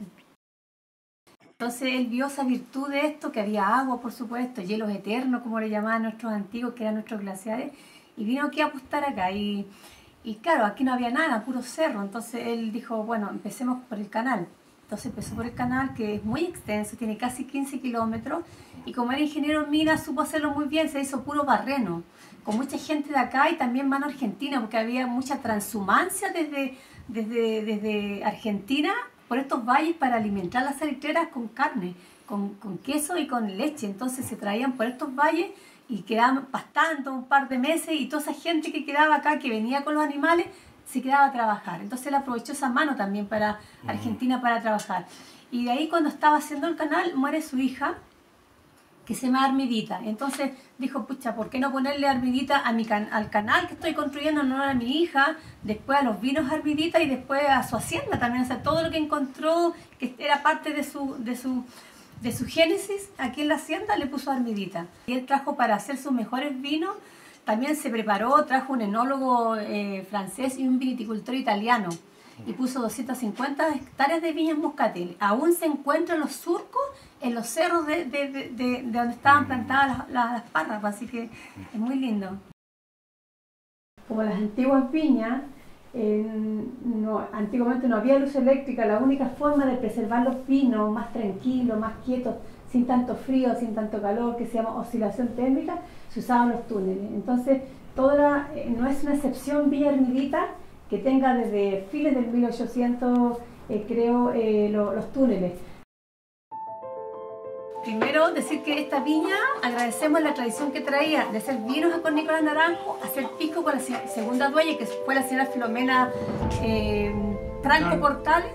K: Entonces él vio esa virtud de esto, que había agua, por supuesto, hielos eternos, como le llamaban nuestros antiguos, que eran nuestros glaciares, y vino aquí a apostar acá. Y claro, aquí no había nada, puro cerro. Entonces él dijo, bueno, empecemos por el canal. Entonces empezó por el canal, que es muy extenso, tiene casi 15 kilómetros, y como era ingeniero en minas, supo hacerlo muy bien, se hizo puro barreno, con mucha gente de acá y también mano argentina, porque había mucha transhumancia desde Argentina, por estos valles para alimentar las salitreras con carne, con queso y con leche. Entonces se traían por estos valles y quedaban pastando un par de meses, y toda esa gente que quedaba acá, que venía con los animales, se quedaba a trabajar. Entonces él aprovechó esa mano también para Argentina para trabajar. Y de ahí, cuando estaba haciendo el canal, muere su hija, que se llama Armidita. Entonces dijo, pucha, ¿por qué no ponerle Armidita al canal que estoy construyendo en honor a mi hija, después a los vinos Armidita y después a su hacienda también? O sea, todo lo que encontró, que era parte de su génesis aquí en la hacienda, le puso Armidita. Y él trajo, para hacer sus mejores vinos, también se preparó, trajo un enólogo francés y un viticultor italiano. Y puso 250 hectáreas de viñas moscatel. Aún se encuentran los surcos en los cerros de donde estaban plantadas las parras, así que es muy lindo. Como las antiguas viñas, antiguamente no había luz eléctrica, la única forma de preservar los vinos más tranquilos, más quietos, sin tanto frío, sin tanto calor, que se llama oscilación térmica, se usaban los túneles. Entonces, no es una excepción Villa Armidita que tenga desde fines del 1800, los túneles. Primero, decir que esta viña, agradecemos la tradición que traía de hacer vinos con Nicolás Naranjo, hacer pisco con la segunda dueña, que fue la señora Filomena Franco Portales,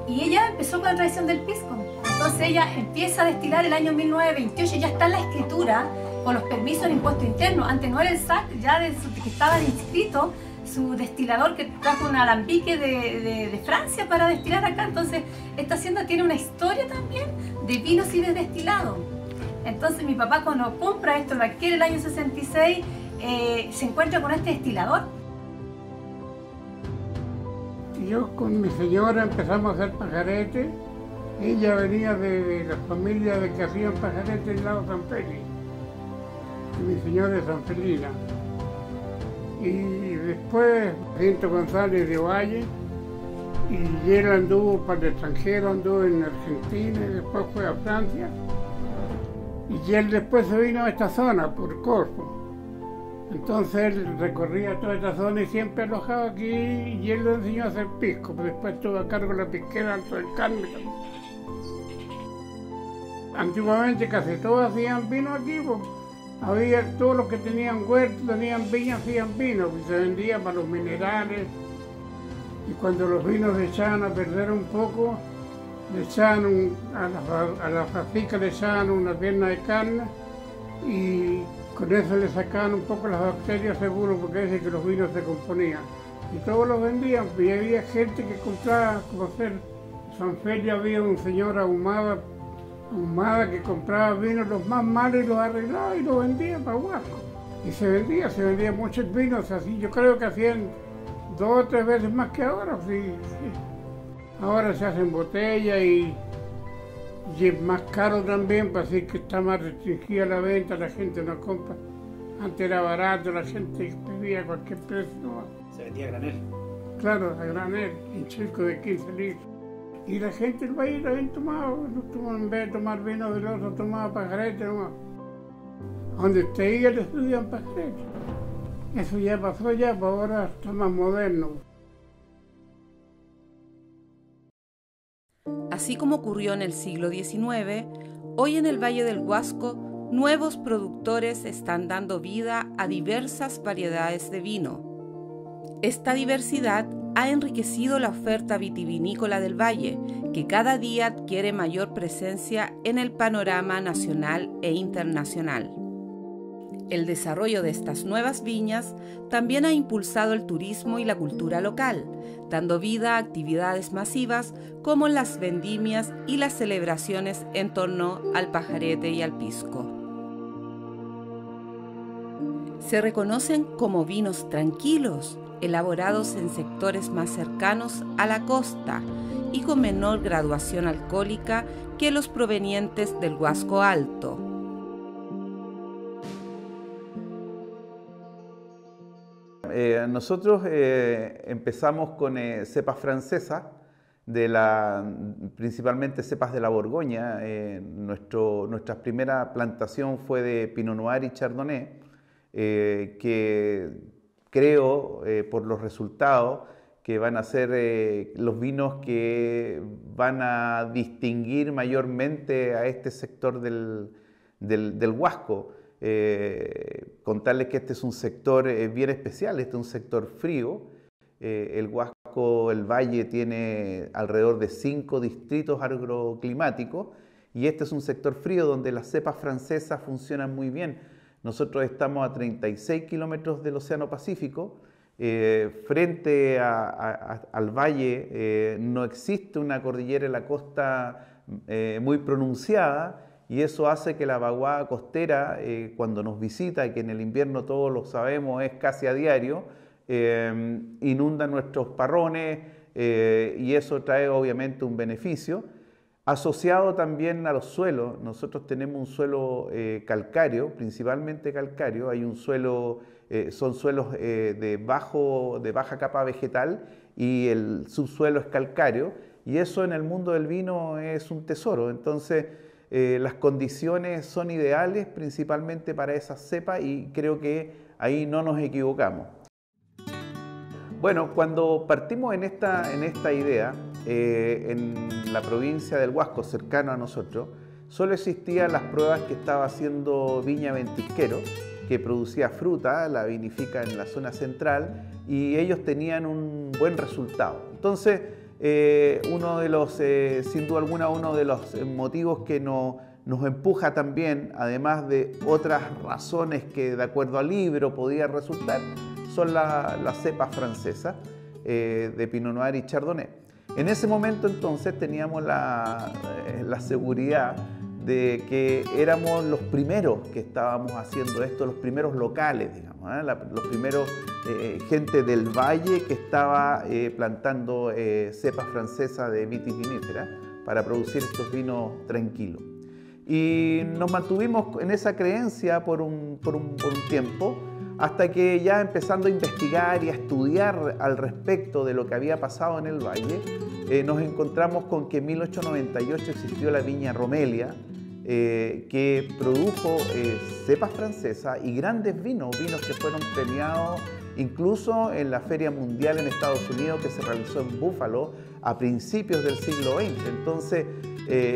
K: y ella empezó con la tradición del pisco. Entonces ella empieza a destilar el año 1928, ya está en la escritura, con los permisos de impuesto interno. Antes no era el SAC, ya que estaba inscrito su destilador, que trajo un alambique de Francia para destilar acá. Entonces esta hacienda tiene una historia también de vinos y de destilado. Entonces mi papá, cuando compra esto, lo adquiere el año 66, se encuentra con este destilador.
L: Yo con mi señora empezamos a hacer pajarete. Ella venía de la familia de que hacían pajarete del lado San Félix. Y mi señora es sanfelina. Y después Jacinto González de Valle, y él anduvo para el extranjero, anduvo en Argentina y después fue a Francia. Y él después se vino a esta zona, por Corfo. Entonces él recorría toda esta zona y siempre alojaba aquí, y él le enseñó a hacer pisco, pero después estuvo a cargo de la pisquera Alto del Carmen. Antiguamente casi todos hacían vino aquí, pues. Había todos los que tenían huertos, tenían viñas, hacían vino, y se vendía para los minerales. Y cuando los vinos se echaban a perder un poco, le echaban a la fabrica le echaban una pierna de carne, y con eso le sacaban un poco las bacterias seguro, porque dice que los vinos se componían. Y todos los vendían, y había gente que compraba, como hacer en San Félix había un señor ahumada que compraba vinos los más malos y los arreglaba y los vendía para Huasco. Y se vendía muchos vinos así. Yo creo que hacían 2 o 3 veces más que ahora. Sí. Ahora se hacen botellas y es más caro también, para decir que está más restringida la venta, la gente no compra. Antes era barato, la gente pedía cualquier precio.
G: Se vendía a granel.
L: Claro, a granel, en chico de 15 litros. Y la gente del valle también tomaba, en vez de tomar vino del otro, tomaba pajarete nomás. Donde usted iba le estudian pajarete. Eso ya pasó ya, pues ahora está más moderno.
A: Así como ocurrió en el siglo XIX, hoy en el Valle del Huasco, nuevos productores están dando vida a diversas variedades de vino. Esta diversidad ha enriquecido la oferta vitivinícola del valle, que cada día adquiere mayor presencia en el panorama nacional e internacional. El desarrollo de estas nuevas viñas también ha impulsado el turismo y la cultura local, dando vida a actividades masivas como las vendimias y las celebraciones en torno al pajarete y al pisco. Se reconocen como vinos tranquilos, elaborados en sectores más cercanos a la costa y con menor graduación alcohólica que los provenientes del Huasco Alto.
M: Nosotros empezamos con cepas francesas, principalmente cepas de la Borgoña. Nuestra primera plantación fue de Pinot Noir y Chardonnay, que creo, por los resultados, que van a ser los vinos que van a distinguir mayormente a este sector del Huasco. Contarles que este es un sector bien especial, este es un sector frío, El Huasco, el valle, tiene alrededor de 5 distritos agroclimáticos y este es un sector frío donde las cepas francesas funcionan muy bien. Nosotros estamos a 36 kilómetros del Océano Pacífico. Frente al valle no existe una cordillera en la costa muy pronunciada y eso hace que la vaguada costera, cuando nos visita, que en el invierno todos lo sabemos, es casi a diario, inunda nuestros parrones y eso trae obviamente un beneficio. Asociado también a los suelos, nosotros tenemos un suelo calcáreo, principalmente calcáreo, hay un suelo, son suelos de baja capa vegetal y el subsuelo es calcáreo y eso en el mundo del vino es un tesoro. Entonces las condiciones son ideales principalmente para esa cepa y creo que ahí no nos equivocamos. Bueno, cuando partimos en esta idea, en la provincia del Huasco, cercano a nosotros, solo existían las pruebas que estaba haciendo Viña Ventisquero, que producía fruta, la vinifica en la zona central, y ellos tenían un buen resultado. Entonces, sin duda alguna, uno de los motivos que nos empuja también, además de otras razones que de acuerdo al libro podía resultar, son las cepas francesas de Pinot Noir y Chardonnay. En ese momento entonces teníamos la seguridad de que éramos los primeros que estábamos haciendo esto, los primeros locales, digamos, los primeros gente del valle que estaba plantando cepas francesas de vitis vinifera para producir estos vinos tranquilos. Y nos mantuvimos en esa creencia por un tiempo, hasta que ya empezando a investigar y a estudiar al respecto de lo que había pasado en el valle, nos encontramos con que en 1898 existió la viña Romelia, que produjo cepas francesas y grandes vinos que fueron premiados incluso en la Feria Mundial en Estados Unidos que se realizó en Buffalo a principios del siglo XX. Entonces,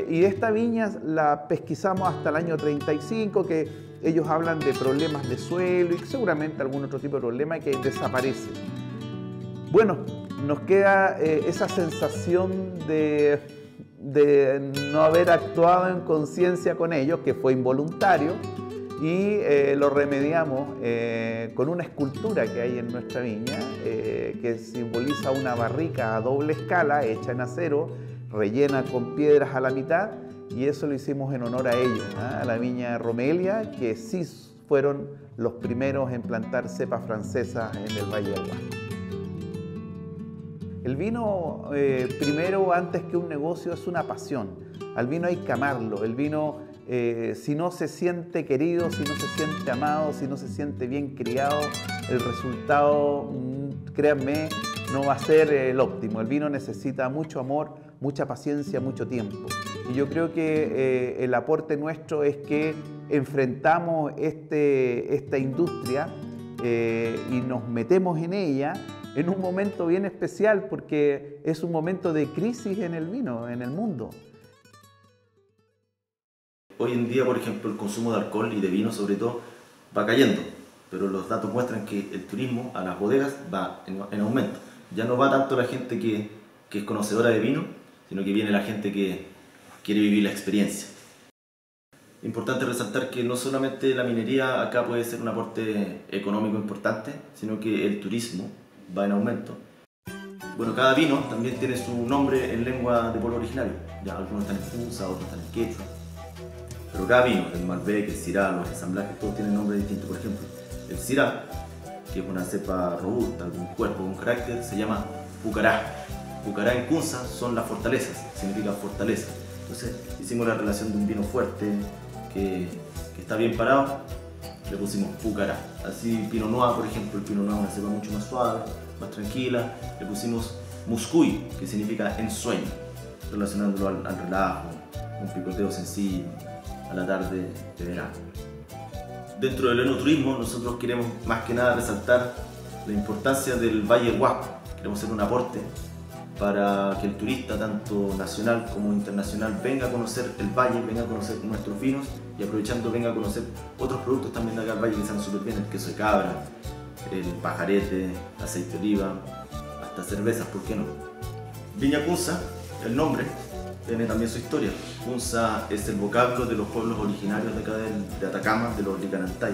M: y esta viña la pesquisamos hasta el año 35, que ellos hablan de problemas de suelo y seguramente algún otro tipo de problema que desaparece. Bueno, nos queda esa sensación de no haber actuado en conciencia con ellos, que fue involuntario, y lo remediamos con una escultura que hay en nuestra viña, que simboliza una barrica a doble escala, hecha en acero, rellena con piedras a la mitad, y eso lo hicimos en honor a ellos, a la viña Romelia, que sí fueron los primeros en plantar cepas francesas en el Valle del Huasco. El vino, primero, antes que un negocio, es una pasión. Al vino hay que amarlo. El vino, si no se siente querido, si no se siente amado, si no se siente bien criado, el resultado, créanme, no va a ser el óptimo. El vino necesita mucho amor, mucha paciencia, mucho tiempo. Y yo creo que el aporte nuestro es que enfrentamos esta industria y nos metemos en ella en un momento bien especial, porque es un momento de crisis en el vino, en el mundo.
N: Hoy en día, por ejemplo, el consumo de alcohol y de vino sobre todo va cayendo, pero los datos muestran que el turismo a las bodegas va en aumento. Ya no va tanto la gente que es conocedora de vino, sino que viene la gente que quiere vivir la experiencia. Importante resaltar que no solamente la minería acá puede ser un aporte económico importante, sino que el turismo va en aumento. Bueno, cada vino también tiene su nombre en lengua de pueblo originario. Ya algunos están en Fusa, otros están en quechua. Pero cada vino, el Malbec, el Syrah, los ensamblajes, todos tienen nombres distintos. Por ejemplo, el Syrah, que es una cepa robusta, con cuerpo, con carácter, se llama Pucará. Pucará en Kunza son las fortalezas, significa fortaleza. Entonces hicimos la relación de un vino fuerte, que está bien parado, le pusimos Pucará. Así Pinot Noir, por ejemplo, el Pinot Noir es una cepa mucho más suave, más tranquila, le pusimos Muscuy, que significa ensueño, relacionándolo al relajo, un picoteo sencillo, a la tarde de verano. Dentro del enoturismo nosotros queremos más que nada resaltar la importancia del Valle del Huasco. Queremos hacer un aporte para que el turista, tanto nacional como internacional, venga a conocer el valle, venga a conocer nuestros vinos y aprovechando venga a conocer otros productos también de acá del valle que están súper bien, el queso de cabra, el pajarete, el aceite de oliva, hasta cervezas, ¿por qué no? Viña Kunza, el nombre, tiene también su historia. Kunza es el vocablo de los pueblos originarios de acá de Atacama, de los Licanantay,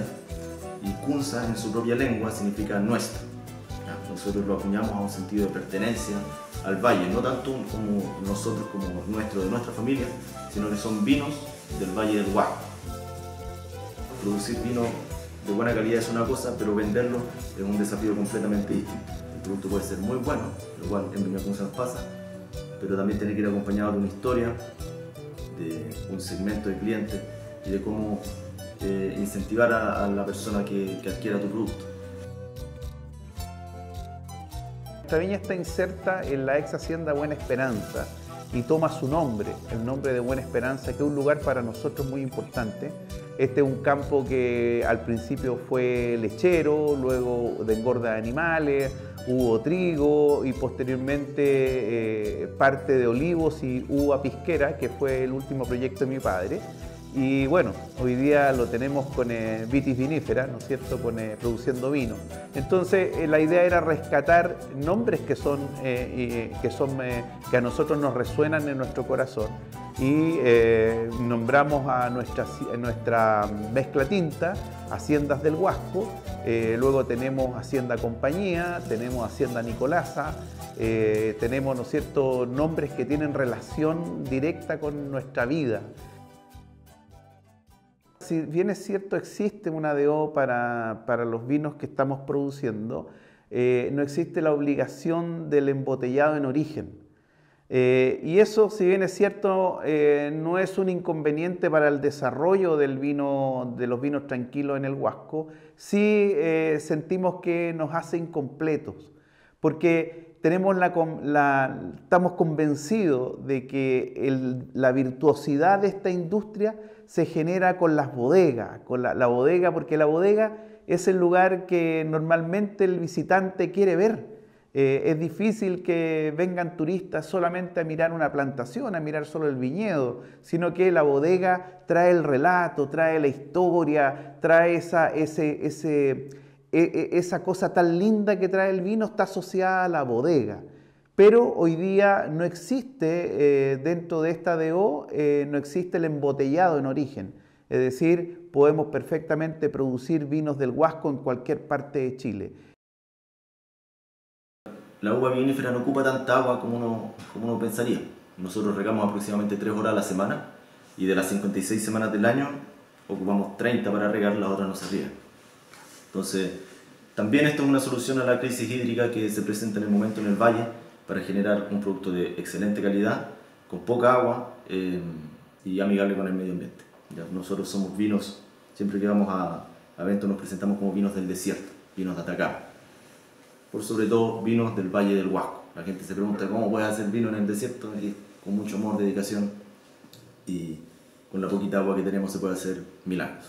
N: y Kunza en su propia lengua significa nuestro. Nosotros lo acuñamos a un sentido de pertenencia al valle, no tanto como nosotros, como nuestro, de nuestra familia, sino que son vinos del Valle del Huasco. Producir vino de buena calidad es una cosa, pero venderlo es un desafío completamente distinto. El producto puede ser muy bueno, lo cual en Viña Kunza nos pasa, pero también tiene que ir acompañado de una historia, de un segmento de clientes y de cómo incentivar a la persona que adquiera tu producto.
M: Esta viña está inserta en la ex hacienda Buena Esperanza y toma su nombre, el nombre de Buena Esperanza, que es un lugar para nosotros muy importante. Este es un campo que al principio fue lechero, luego de engorda de animales, hubo trigo y posteriormente parte de olivos y uva pisquera, que fue el último proyecto de mi padre. Y bueno, hoy día lo tenemos con vitis vinífera, ¿no es cierto?, produciendo vino. Entonces la idea era rescatar nombres que a nosotros nos resuenan en nuestro corazón y nombramos a nuestra mezcla tinta Haciendas del Huasco, luego tenemos Hacienda Compañía, tenemos Hacienda Nicolasa, tenemos, ¿no es cierto?, nombres que tienen relación directa con nuestra vida. Si bien es cierto, existe una DO para los vinos que estamos produciendo, no existe la obligación del embotellado en origen. Y eso, si bien es cierto, no es un inconveniente para el desarrollo de los vinos tranquilos en el Huasco, sí sentimos que nos hace incompletos, porque estamos convencidos de que la virtuosidad de esta industria se genera con las bodegas, con la bodega, porque la bodega es el lugar que normalmente el visitante quiere ver. Es difícil que vengan turistas solamente a mirar una plantación, a mirar solo el viñedo, sino que la bodega trae el relato, trae la historia, trae esa cosa tan linda que trae el vino, está asociada a la bodega. Pero hoy día no existe, dentro de esta DO, no existe el embotellado en origen. Es decir, podemos perfectamente producir vinos del Huasco en cualquier parte de Chile.
N: La uva vinífera no ocupa tanta agua como uno pensaría. Nosotros regamos aproximadamente 3 horas a la semana y de las 56 semanas del año ocupamos 30 para regar, las otras no se riegan. Entonces, también esto es una solución a la crisis hídrica que se presenta en el momento en el valle, para generar un producto de excelente calidad, con poca agua y amigable con el medio ambiente. ¿Ya? Nosotros somos vinos, siempre que vamos a eventos nos presentamos como vinos del desierto, vinos de Atacama. Por sobre todo vinos del Valle del Huasco. La gente se pregunta cómo puedes hacer vino en el desierto, y con mucho amor, dedicación y con la poquita agua que tenemos se puede hacer milagros.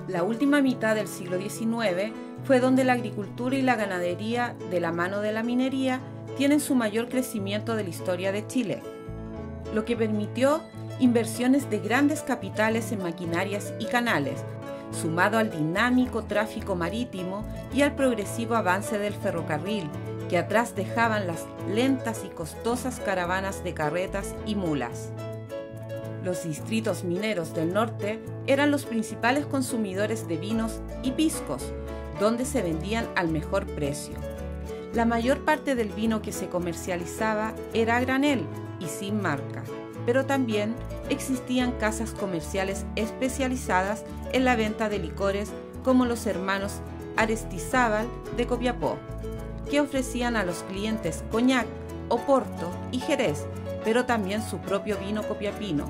A: La última mitad del siglo XIX fue donde la agricultura y la ganadería, de la mano de la minería, tienen su mayor crecimiento de la historia de Chile, lo que permitió inversiones de grandes capitales en maquinarias y canales, sumado al dinámico tráfico marítimo y al progresivo avance del ferrocarril, que atrás dejaban las lentas y costosas caravanas de carretas y mulas. Los distritos mineros del norte eran los principales consumidores de vinos y piscos, donde se vendían al mejor precio. La mayor parte del vino que se comercializaba era a granel y sin marca, pero también existían casas comerciales especializadas en la venta de licores, como los hermanos Aristizábal de Copiapó, que ofrecían a los clientes coñac, oporto y jerez, pero también su propio vino copiapino.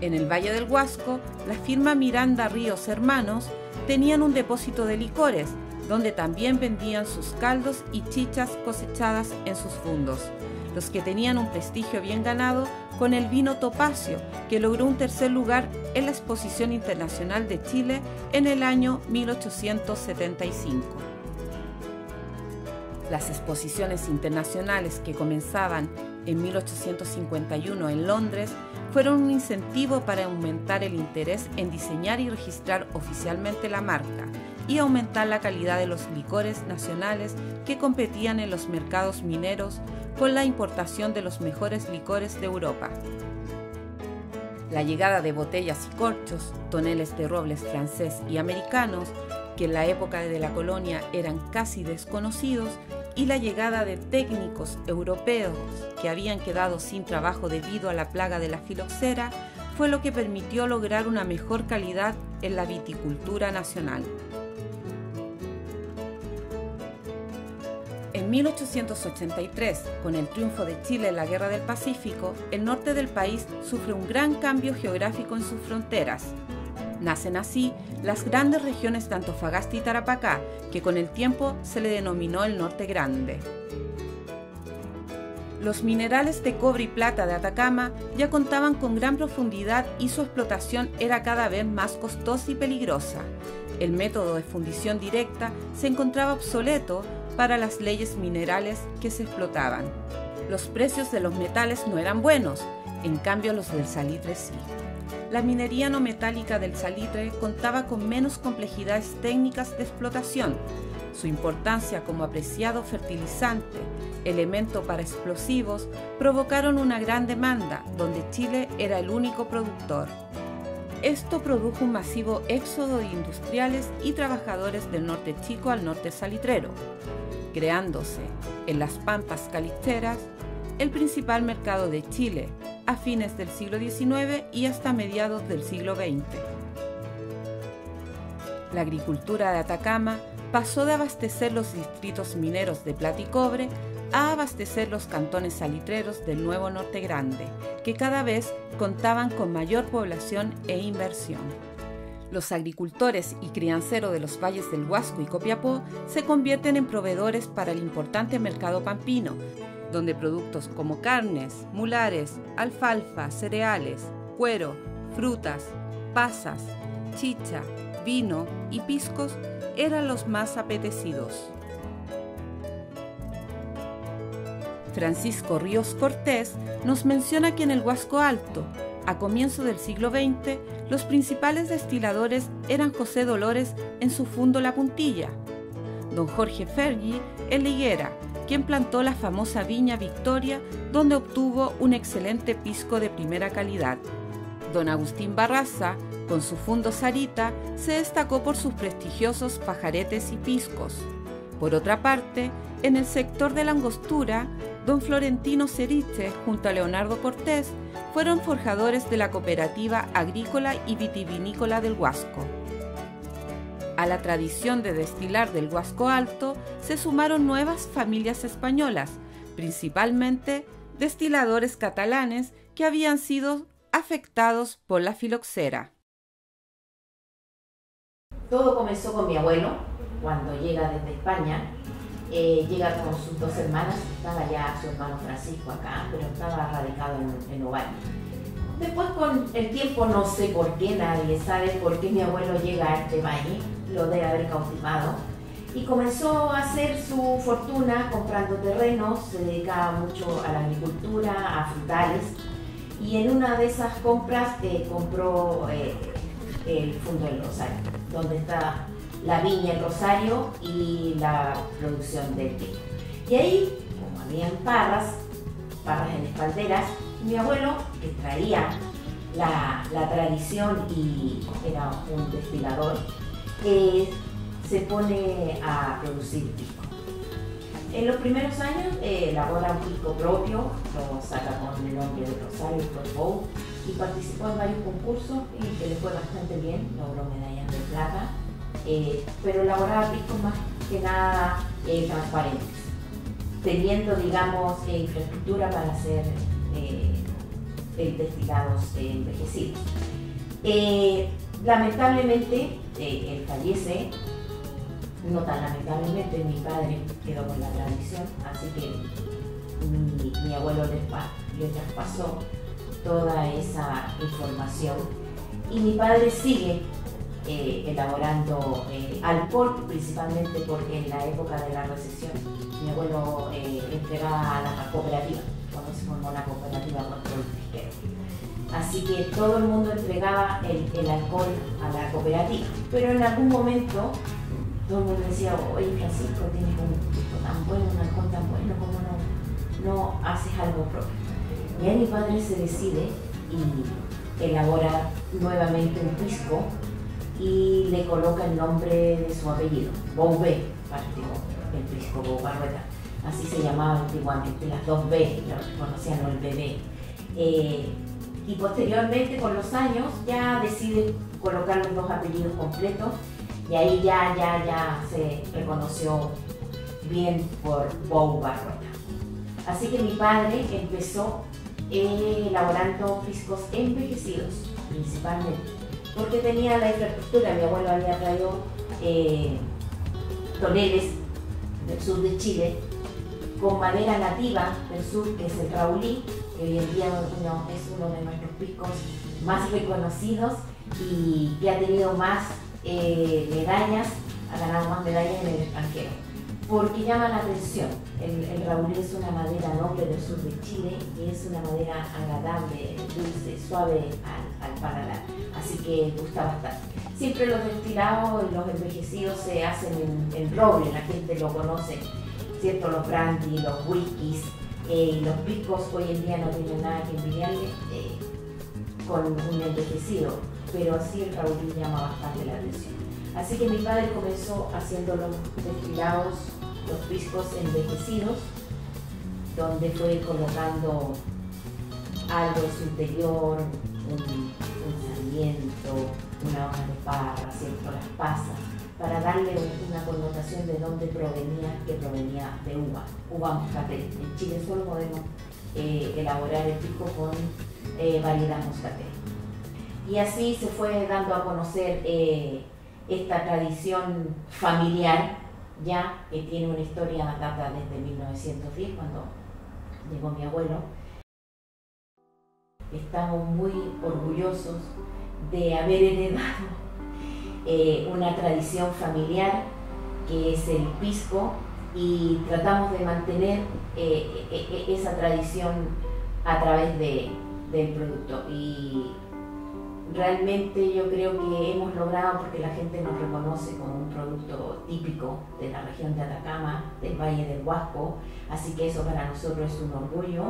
A: En el Valle del Huasco, la firma Miranda Ríos Hermanos tenían un depósito de licores, donde también vendían sus caldos y chichas cosechadas en sus fundos, los que tenían un prestigio bien ganado con el vino Topacio, que logró un tercer lugar en la Exposición Internacional de Chile en el año 1875. Las exposiciones internacionales que comenzaban en 1851 en Londres fueron un incentivo para aumentar el interés en diseñar y registrar oficialmente la marca y aumentar la calidad de los licores nacionales que competían en los mercados mineros con la importación de los mejores licores de Europa. La llegada de botellas y corchos, toneles de robles francés y americanos, que en la época de la colonia eran casi desconocidos, y la llegada de técnicos europeos que habían quedado sin trabajo debido a la plaga de la filoxera, fue lo que permitió lograr una mejor calidad en la viticultura nacional. En 1883, con el triunfo de Chile en la Guerra del Pacífico, el norte del país sufre un gran cambio geográfico en sus fronteras. Nacen así las grandes regiones de Antofagasta y Tarapacá, que con el tiempo se le denominó el Norte Grande. Los minerales de cobre y plata de Atacama ya contaban con gran profundidad y su explotación era cada vez más costosa y peligrosa. El método de fundición directa se encontraba obsoleto para las leyes minerales que se explotaban. Los precios de los metales no eran buenos, en cambio los del salitre sí. La minería no metálica del salitre contaba con menos complejidades técnicas de explotación. Su importancia como apreciado fertilizante, elemento para explosivos, provocaron una gran demanda, donde Chile era el único productor. Esto produjo un masivo éxodo de industriales y trabajadores del norte chico al norte salitrero, creándose en las pampas calisteras el principal mercado de Chile a fines del siglo XIX y hasta mediados del siglo XX. La agricultura de Atacama pasó de abastecer los distritos mineros de plata y cobre a abastecer los cantones salitreros del nuevo Norte Grande, que cada vez contaban con mayor población e inversión. Los agricultores y crianceros de los valles del Huasco y Copiapó se convierten en proveedores para el importante mercado pampino, donde productos como carnes, mulares, alfalfa, cereales, cuero, frutas, pasas, chicha, vino y piscos eran los más apetecidos. Francisco Ríos Cortés nos menciona que en el Huasco Alto, a comienzos del siglo XX, los principales destiladores eran José Dolores en su fundo La Puntilla, don Jorge Fergi en La Higuera, quien plantó la famosa viña Victoria, donde obtuvo un excelente pisco de primera calidad. Don Agustín Barraza, con su fundo Sarita, se destacó por sus prestigiosos pajaretes y piscos. Por otra parte, en el sector de la Angostura, don Florentino Ceriche, junto a Leonardo Cortés, fueron forjadores de la Cooperativa Agrícola y Vitivinícola del Huasco. A la tradición de destilar del Huasco Alto se sumaron nuevas familias españolas, principalmente destiladores catalanes que habían sido afectados por la filoxera.
O: Todo comenzó con mi abuelo, cuando llega desde España. Llega con sus dos hermanas, estaba ya su hermano Francisco acá, pero estaba radicado en Ovalle. Después, con el tiempo, no sé por qué, nadie sabe por qué mi abuelo llega a este valle, lo debe haber cautivado, y comenzó a hacer su fortuna comprando terrenos, se dedicaba mucho a la agricultura, a frutales, y en una de esas compras compró el Fundo del Rosario, donde está la viña El Rosario y la producción del vino. Y ahí, como habían parras en espalderas, mi abuelo, que traía la tradición y era un destilador, se pone a producir pisco. En los primeros años elabora un pisco propio, lo saca con el nombre de Rosario Pro, y participó en varios concursos y que le fue bastante bien, logró medallas de plata, pero elaboraba piscos más que nada transparentes, teniendo, digamos, infraestructura para hacer destilados envejecidos. Lamentablemente, él fallece. No tan lamentablemente, mi padre quedó con la tradición, así que mi abuelo le traspasó toda esa información y mi padre sigue elaborando alcohol, principalmente porque en la época de la recesión mi abuelo entregaba a la cooperativa. Cuando se formó la cooperativa Control Pesquero. Así que todo el mundo entregaba el alcohol a la cooperativa. Pero en algún momento todo el mundo decía, oye Francisco, tienes un pisco tan bueno, un alcohol tan bueno, ¿cómo no haces algo propio? Y ahí mi padre se decide y elabora nuevamente un pisco y le coloca el nombre de su apellido, Bouvet, partió el pisco Boubarrueta. Así se llamaba antiguamente, las dos B, lo conocían, o el bebé. Y posteriormente, con los años, ya decide colocar los dos apellidos completos y ahí ya se reconoció bien por Boubarrueta. Así que mi padre empezó elaborando piscos envejecidos, principalmente, porque tenía la infraestructura. Mi abuelo había traído toneles del sur de Chile con madera nativa del sur, que es el raulí, que hoy en día es uno de nuestros piscos más reconocidos y que ha tenido más medallas, ha ganado más medallas en el extranjero, porque llama la atención. El raulí es una madera noble del sur de Chile y es una madera agradable, dulce, suave al paladar, así que gusta bastante. Siempre los destilados y los envejecidos se hacen en roble, la gente lo conoce, ¿cierto? Los brandy, los whiskies, los piscos hoy en día no tienen nada que envidiarle con un envejecido, pero sí el raulí llama bastante la atención. Así que mi padre comenzó haciendo los destilados, los piscos envejecidos, donde fue colocando algo en su interior, un sarmiento, una hoja de parra, ¿cierto? Las pasas, para darle una connotación de dónde provenía, que provenía de uva moscatel. En Chile solo podemos elaborar el pisco con variedad moscatel. Y así se fue dando a conocer esta tradición familiar, ya que tiene una historia data desde 1910, cuando llegó mi abuelo. Estamos muy orgullosos de haber heredado una tradición familiar que es el pisco, y tratamos de mantener esa tradición a través del producto. Y realmente yo creo que hemos logrado, porque la gente nos reconoce como un producto típico de la región de Atacama, del Valle del Huasco, así que eso para nosotros es un orgullo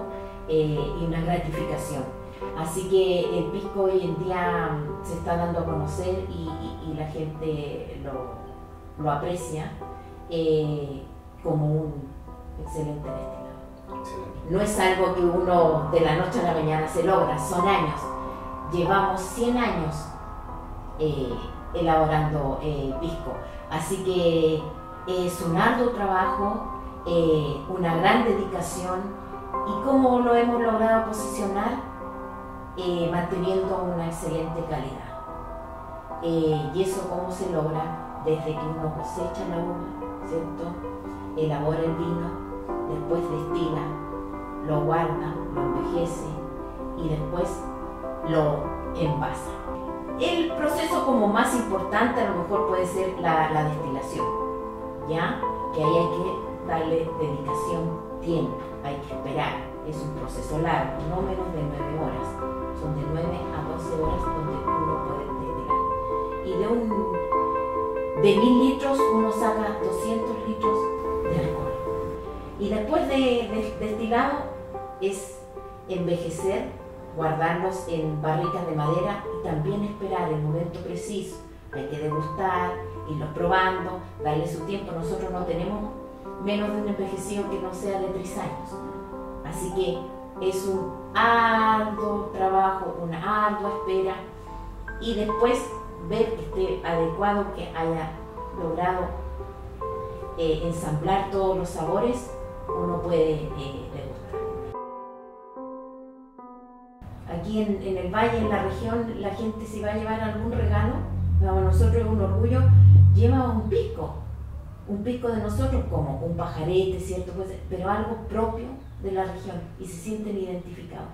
O: y una gratificación. Así que el pisco hoy en día se está dando a conocer y la gente lo aprecia como un excelente destilado. No es algo que uno de la noche a la mañana se logra, son años. Llevamos 100 años elaborando pisco, así que es un arduo trabajo, una gran dedicación, y cómo lo hemos logrado posicionar, manteniendo una excelente calidad. Y eso cómo se logra, desde que uno cosecha la uva, ¿cierto? Elabora el vino, después destila, lo guarda, lo envejece y después lo envasa. El proceso como más importante a lo mejor puede ser la destilación, ¿ya? Que ahí hay que darle dedicación, tiempo, hay que esperar. Es un proceso largo, no menos de 9 horas. Son de 9 a 12 horas donde uno puede destilar. Y de 1000 litros uno saca 200 litros de alcohol. Y después de destilado es envejecer, guardarlos en barricas de madera y también esperar el momento preciso. Hay que degustar, irlos probando, darle su tiempo. Nosotros no tenemos menos de un envejecido que no sea de 3 años. Así que es un arduo trabajo, una ardua espera, y después ver que esté adecuado, que haya logrado ensamblar todos los sabores, uno puede degustar. Aquí en el valle, en la región, la gente, si va a llevar algún regalo, para nosotros es un orgullo, lleva un pisco de nosotros, como un pajarete, ¿cierto? Pues, pero algo propio de la región, y se sienten identificados.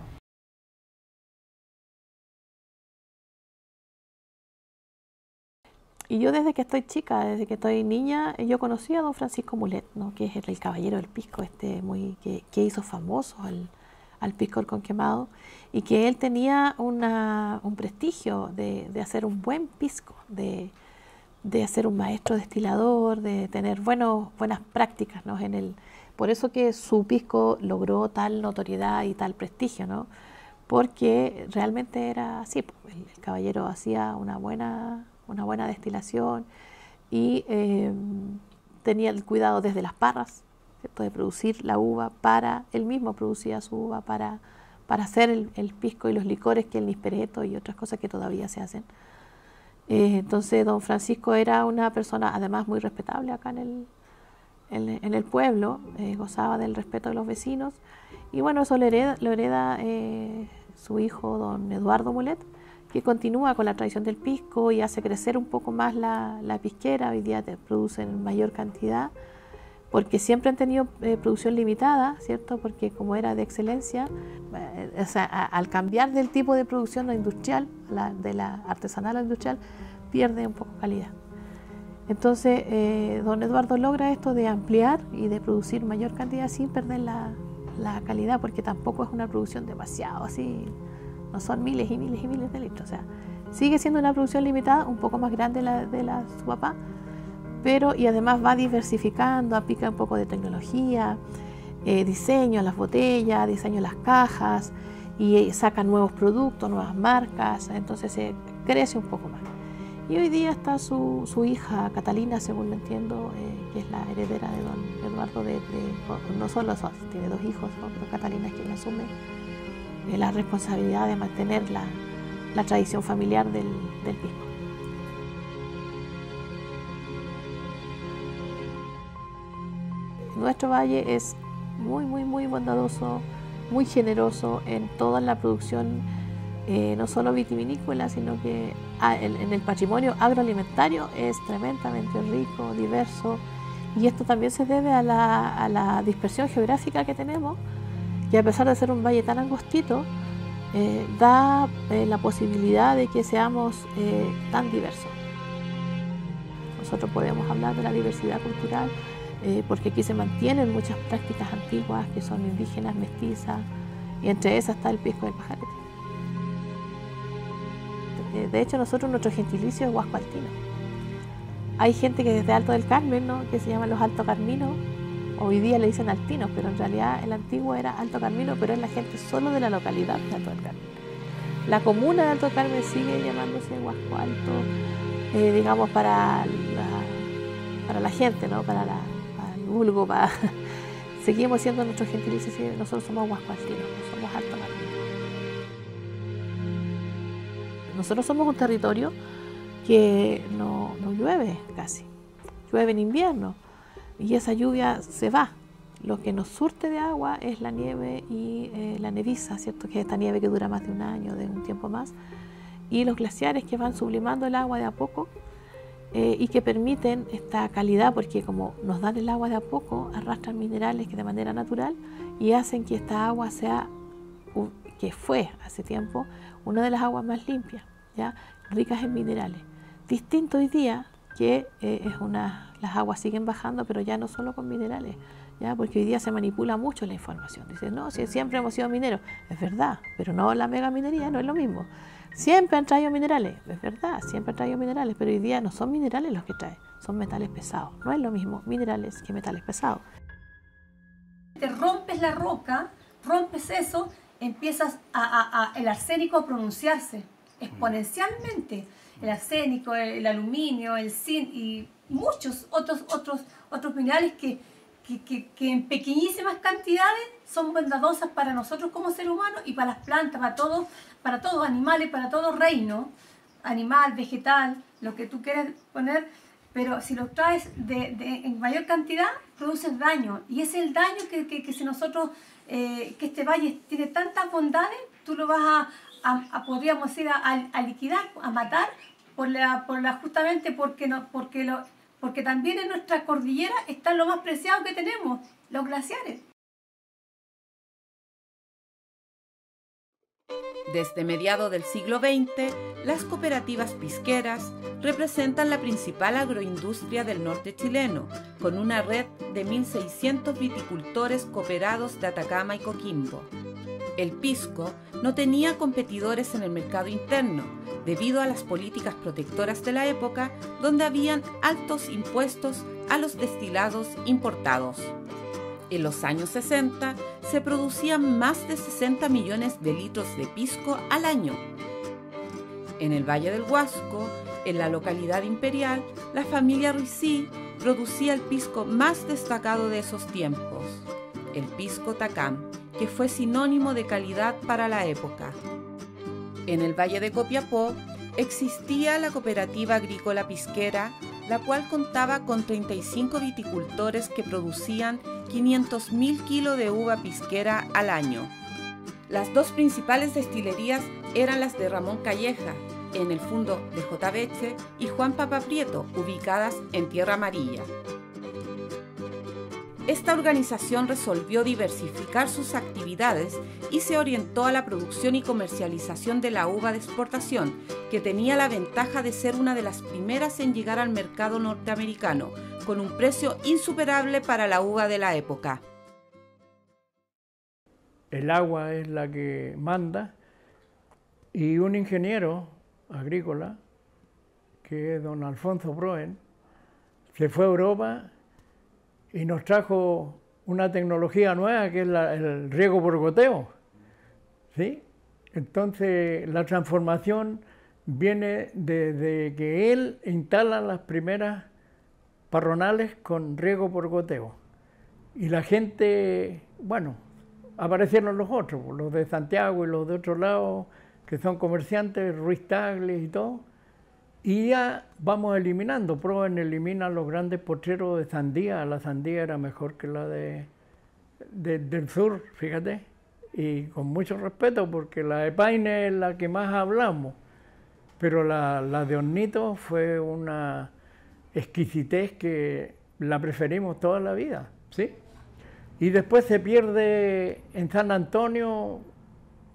E: Y yo desde que estoy chica, desde que estoy niña, yo conocí a don Francisco Mulet, ¿no? Que es el caballero del pisco, que hizo famoso al pisco con quemado, y que él tenía un prestigio de hacer un buen pisco, de ser un maestro destilador, de tener buenas prácticas, ¿no? Por eso que su pisco logró tal notoriedad y tal prestigio, ¿no? Porque realmente era así, el caballero hacía una buena destilación y tenía el cuidado desde las parras, ¿cierto? De producir la uva él mismo producía su uva para hacer el pisco y los licores, que el nispereto y otras cosas que todavía se hacen. Entonces don Francisco era una persona además muy respetable acá en el pueblo, gozaba del respeto de los vecinos, y bueno, eso lo hereda su hijo don Eduardo Mulet, que continúa con la tradición del pisco y hace crecer un poco más la pisquera. Hoy día producen en mayor cantidad, porque siempre han tenido producción limitada, ¿cierto? Porque como era de excelencia, o sea, al cambiar del tipo de producción industrial, de la artesanal a industrial, pierde un poco calidad. Entonces, don Eduardo logra esto de ampliar y de producir mayor cantidad sin perder la calidad, porque tampoco es una producción demasiado así, no son miles y miles y miles de litros. O sea, sigue siendo una producción limitada, un poco más grande de la su papá, y además va diversificando, aplica un poco de tecnología, diseño a las botellas, diseño a las cajas, y saca nuevos productos, nuevas marcas, entonces se crece un poco más. Y hoy día está su hija Catalina, según lo entiendo, que es la heredera de don Eduardo, no solo eso, tiene 2 hijos, ¿no? Pero Catalina es quien asume la responsabilidad de mantener la tradición familiar del pisco. Nuestro valle es muy, muy, muy bondadoso, muy generoso en toda la producción, no solo vitivinícola, sino que en el patrimonio agroalimentario es tremendamente rico, diverso, y esto también se debe a la dispersión geográfica que tenemos, que a pesar de ser un valle tan angostito, da la posibilidad de que seamos tan diversos. Nosotros podemos hablar de la diversidad cultural, porque aquí se mantienen muchas prácticas antiguas que son indígenas, mestizas, y entre esas está el pisco del pajarete. De hecho, nuestro gentilicio es huascoaltino. Hay gente que desde Alto del Carmen, ¿no? Que se llaman los Alto Carminos, hoy día le dicen altinos, pero en realidad el antiguo era Alto Carmino, pero es la gente solo de la localidad de Alto del Carmen. La comuna de Alto del Carmen sigue llamándose Huasco Alto, digamos, para la gente, ¿no? Para el vulgo, seguimos siendo nuestro gentilicio, nosotros somos huascoaltinos, no somos Alto Carmen. Nosotros somos un territorio que no llueve casi, llueve en invierno y esa lluvia se va. Lo que nos surte de agua es la nieve y la neviza, ¿cierto? Que es esta nieve que dura más de un año, de un tiempo más, y los glaciares que van sublimando el agua de a poco y que permiten esta calidad, porque como nos dan el agua de a poco, arrastran minerales que de manera natural y hacen que esta agua sea, que fue hace tiempo, una de las aguas más limpias, ¿ya? Ricas en minerales. Distinto hoy día que las aguas siguen bajando, pero ya no solo con minerales, ¿ya? Porque hoy día se manipula mucho la información. Dicen, no, si siempre hemos sido mineros. Es verdad, pero no la megaminería, no es lo mismo. Siempre han traído minerales, es verdad, siempre han traído minerales, pero hoy día no son minerales los que traen, son metales pesados. No es lo mismo minerales que metales pesados.
K: Te rompes la roca, rompes eso, empiezas el arsénico a pronunciarse exponencialmente. El arsénico, el aluminio, el zinc y muchos otros minerales que en pequeñísimas cantidades son bondadosas para nosotros como seres humanos y para las plantas, para todos animales, para todo reino, animal, vegetal, lo que tú quieras poner, pero si lo traes en mayor cantidad, produces daño. Y es el daño que si nosotros, que este valle tiene tantas bondades, tú lo vas podríamos decir, a liquidar, a matar, justamente porque también en nuestra cordillera está lo más preciado que tenemos, los glaciares.
A: Desde mediados del siglo XX, las cooperativas pisqueras representan la principal agroindustria del norte chileno, con una red de 1.600 viticultores cooperados de Atacama y Coquimbo. El pisco no tenía competidores en el mercado interno, debido a las políticas protectoras de la época, donde habían altos impuestos a los destilados importados. En los años 60 se producían más de 60 millones de litros de pisco al año. En el Valle del Huasco, en la localidad imperial, la familia Ruiz producía el pisco más destacado de esos tiempos, el pisco Tacam, que fue sinónimo de calidad para la época. En el Valle de Copiapó existía la Cooperativa Agrícola Pisquera, la cual contaba con 35 viticultores que producían 500.000 kilos de uva pisquera al año. Las dos principales destilerías eran las de Ramón Calleja, en el fundo de J. Beche, y Juan Papa Prieto, ubicadas en Tierra Amarilla. Esta organización resolvió diversificar sus actividades y se orientó a la producción y comercialización de la uva de exportación, que tenía la ventaja de ser una de las primeras en llegar al mercado norteamericano, con un precio insuperable para la uva de la época.
J: El agua es la que manda, y un ingeniero agrícola, que es don Alfonso Broen, se fue a Europa y nos trajo una tecnología nueva que es el riego por goteo, ¿sí? Entonces la transformación viene desde que él instala las primeras parronales con riego por goteo. Y la gente, bueno, aparecieron los otros, los de Santiago y los de otro lado, que son comerciantes, Ruiz Tagle y todo. Y ya vamos eliminando. Proven elimina los grandes potreros de sandía. La sandía era mejor que la del sur, fíjate. Y con mucho respeto, porque la de Paine es la que más hablamos. Pero la de Hornito fue una exquisitez que la preferimos toda la vida, ¿sí? Y después se pierde en San Antonio,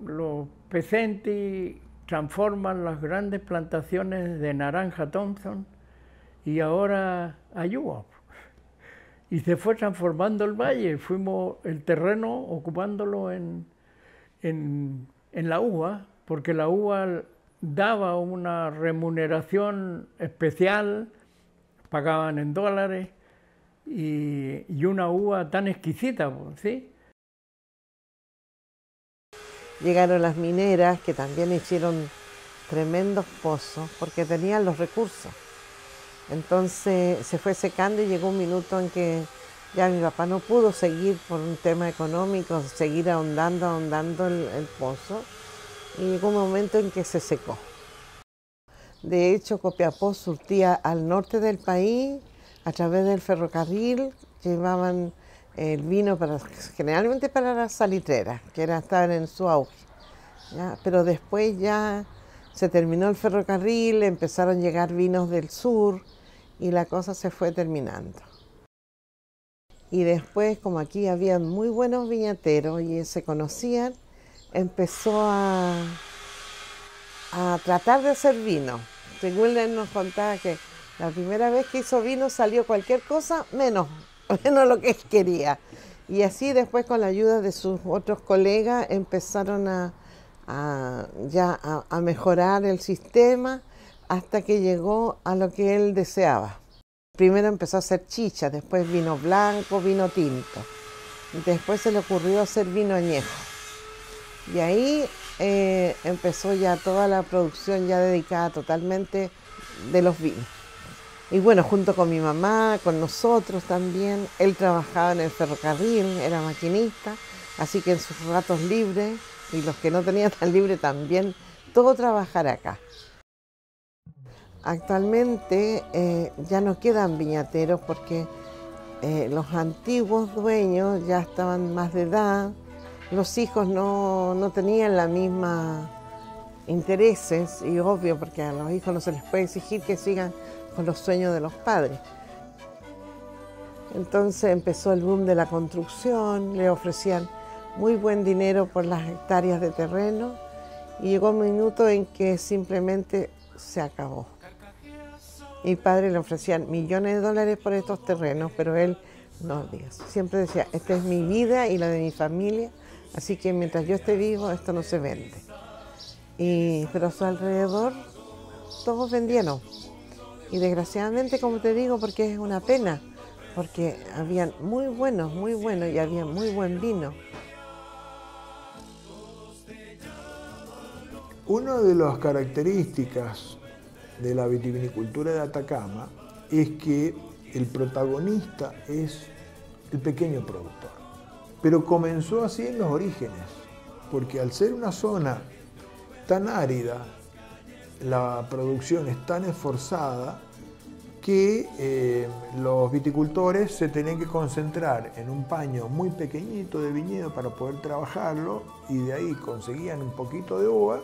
J: los Pesenti transforman las grandes plantaciones de naranja Thompson y ahora Ayuba. Y se fue transformando el valle, fuimos el terreno ocupándolo en la uva, porque la uva daba una remuneración especial, pagaban en dólares, y una uva tan exquisita, ¿sí?
C: Llegaron las mineras, que también hicieron tremendos pozos porque tenían los recursos. Entonces se fue secando y llegó un minuto en que ya mi papá no pudo seguir por un tema económico, seguir ahondando el pozo, y llegó un momento en que se secó. De hecho, Copiapó surtía al norte del país a través del ferrocarril, llevaban el vino generalmente para las salitreras, que estaban en su auge, ¿ya? Pero después ya se terminó el ferrocarril, empezaron a llegar vinos del sur y la cosa se fue terminando. Y después, como aquí había muy buenos viñateros y se conocían, empezó a tratar de hacer vino. Según él nos contaba que la primera vez que hizo vino salió cualquier cosa menos lo que él quería. Y así después, con la ayuda de sus otros colegas, empezaron a mejorar el sistema hasta que llegó a lo que él deseaba. Primero empezó a hacer chicha, después vino blanco, vino tinto. Después se le ocurrió hacer vino añejo. Y ahí empezó ya toda la producción ya dedicada totalmente de los vinos. Y bueno, junto con mi mamá, con nosotros también, él trabajaba en el ferrocarril, era maquinista, así que en sus ratos libres, y los que no tenían tan libre también, todo trabajar acá. Actualmente ya no quedan viñateros porque los antiguos dueños ya estaban más de edad, los hijos no tenían la misma intereses, y obvio, porque a los hijos no se les puede exigir que sigan con los sueños de los padres. Entonces empezó el boom de la construcción, le ofrecían muy buen dinero por las hectáreas de terreno, y llegó un minuto en que simplemente se acabó. Mi padre le ofrecían millones de dólares por estos terrenos, pero él no, siempre decía, esta es mi vida y la de mi familia, Así que mientras yo esté vivo, esto no se vende. Pero a su alrededor, todos vendieron. Y desgraciadamente, como te digo, porque es una pena, porque habían muy buenos y había muy buen vino.
B: Una de las características de la vitivinicultura de Atacama es que el protagonista es el pequeño productor. Pero comenzó así en los orígenes, porque al ser una zona tan árida, la producción es tan esforzada que los viticultores se tenían que concentrar en un paño muy pequeñito de viñedo para poder trabajarlo, y de ahí conseguían un poquito de uva,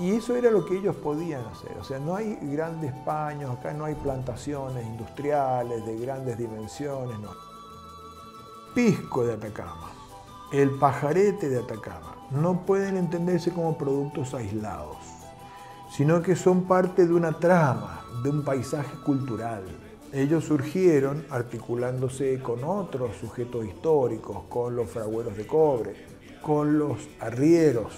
B: y eso era lo que ellos podían hacer. O sea, no hay grandes paños, acá no hay plantaciones industriales de grandes dimensiones, no. Pisco de Atacama, el pajarete de Atacama, no pueden entenderse como productos aislados, sino que son parte de una trama, de un paisaje cultural. Ellos surgieron articulándose con otros sujetos históricos, con los fragüeros de cobre, con los arrieros,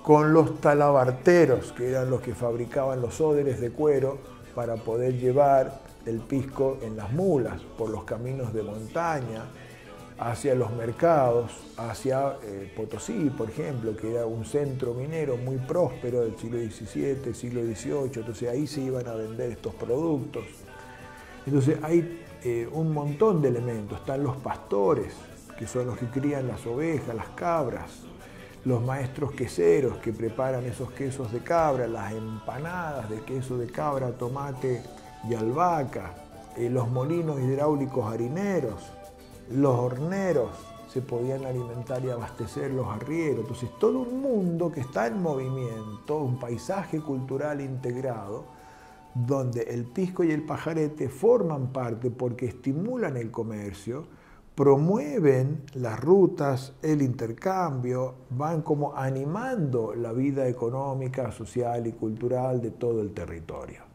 B: con los talabarteros, que eran los que fabricaban los óderes de cuero para poder llevar el pisco en las mulas por los caminos de montaña, hacia los mercados, hacia Potosí, por ejemplo, que era un centro minero muy próspero del siglo XVII, siglo XVIII, entonces ahí se iban a vender estos productos. Entonces hay un montón de elementos, están los pastores, que son los que crían las ovejas, las cabras, los maestros queseros que preparan esos quesos de cabra, las empanadas de queso de cabra, tomate y albahaca, los molinos hidráulicos harineros, los horneros se podían alimentar y abastecer, los arrieros. Entonces todo un mundo que está en movimiento, un paisaje cultural integrado, donde el pisco y el pajarete forman parte porque estimulan el comercio, promueven las rutas, el intercambio, van como animando la vida económica, social y cultural de todo el territorio.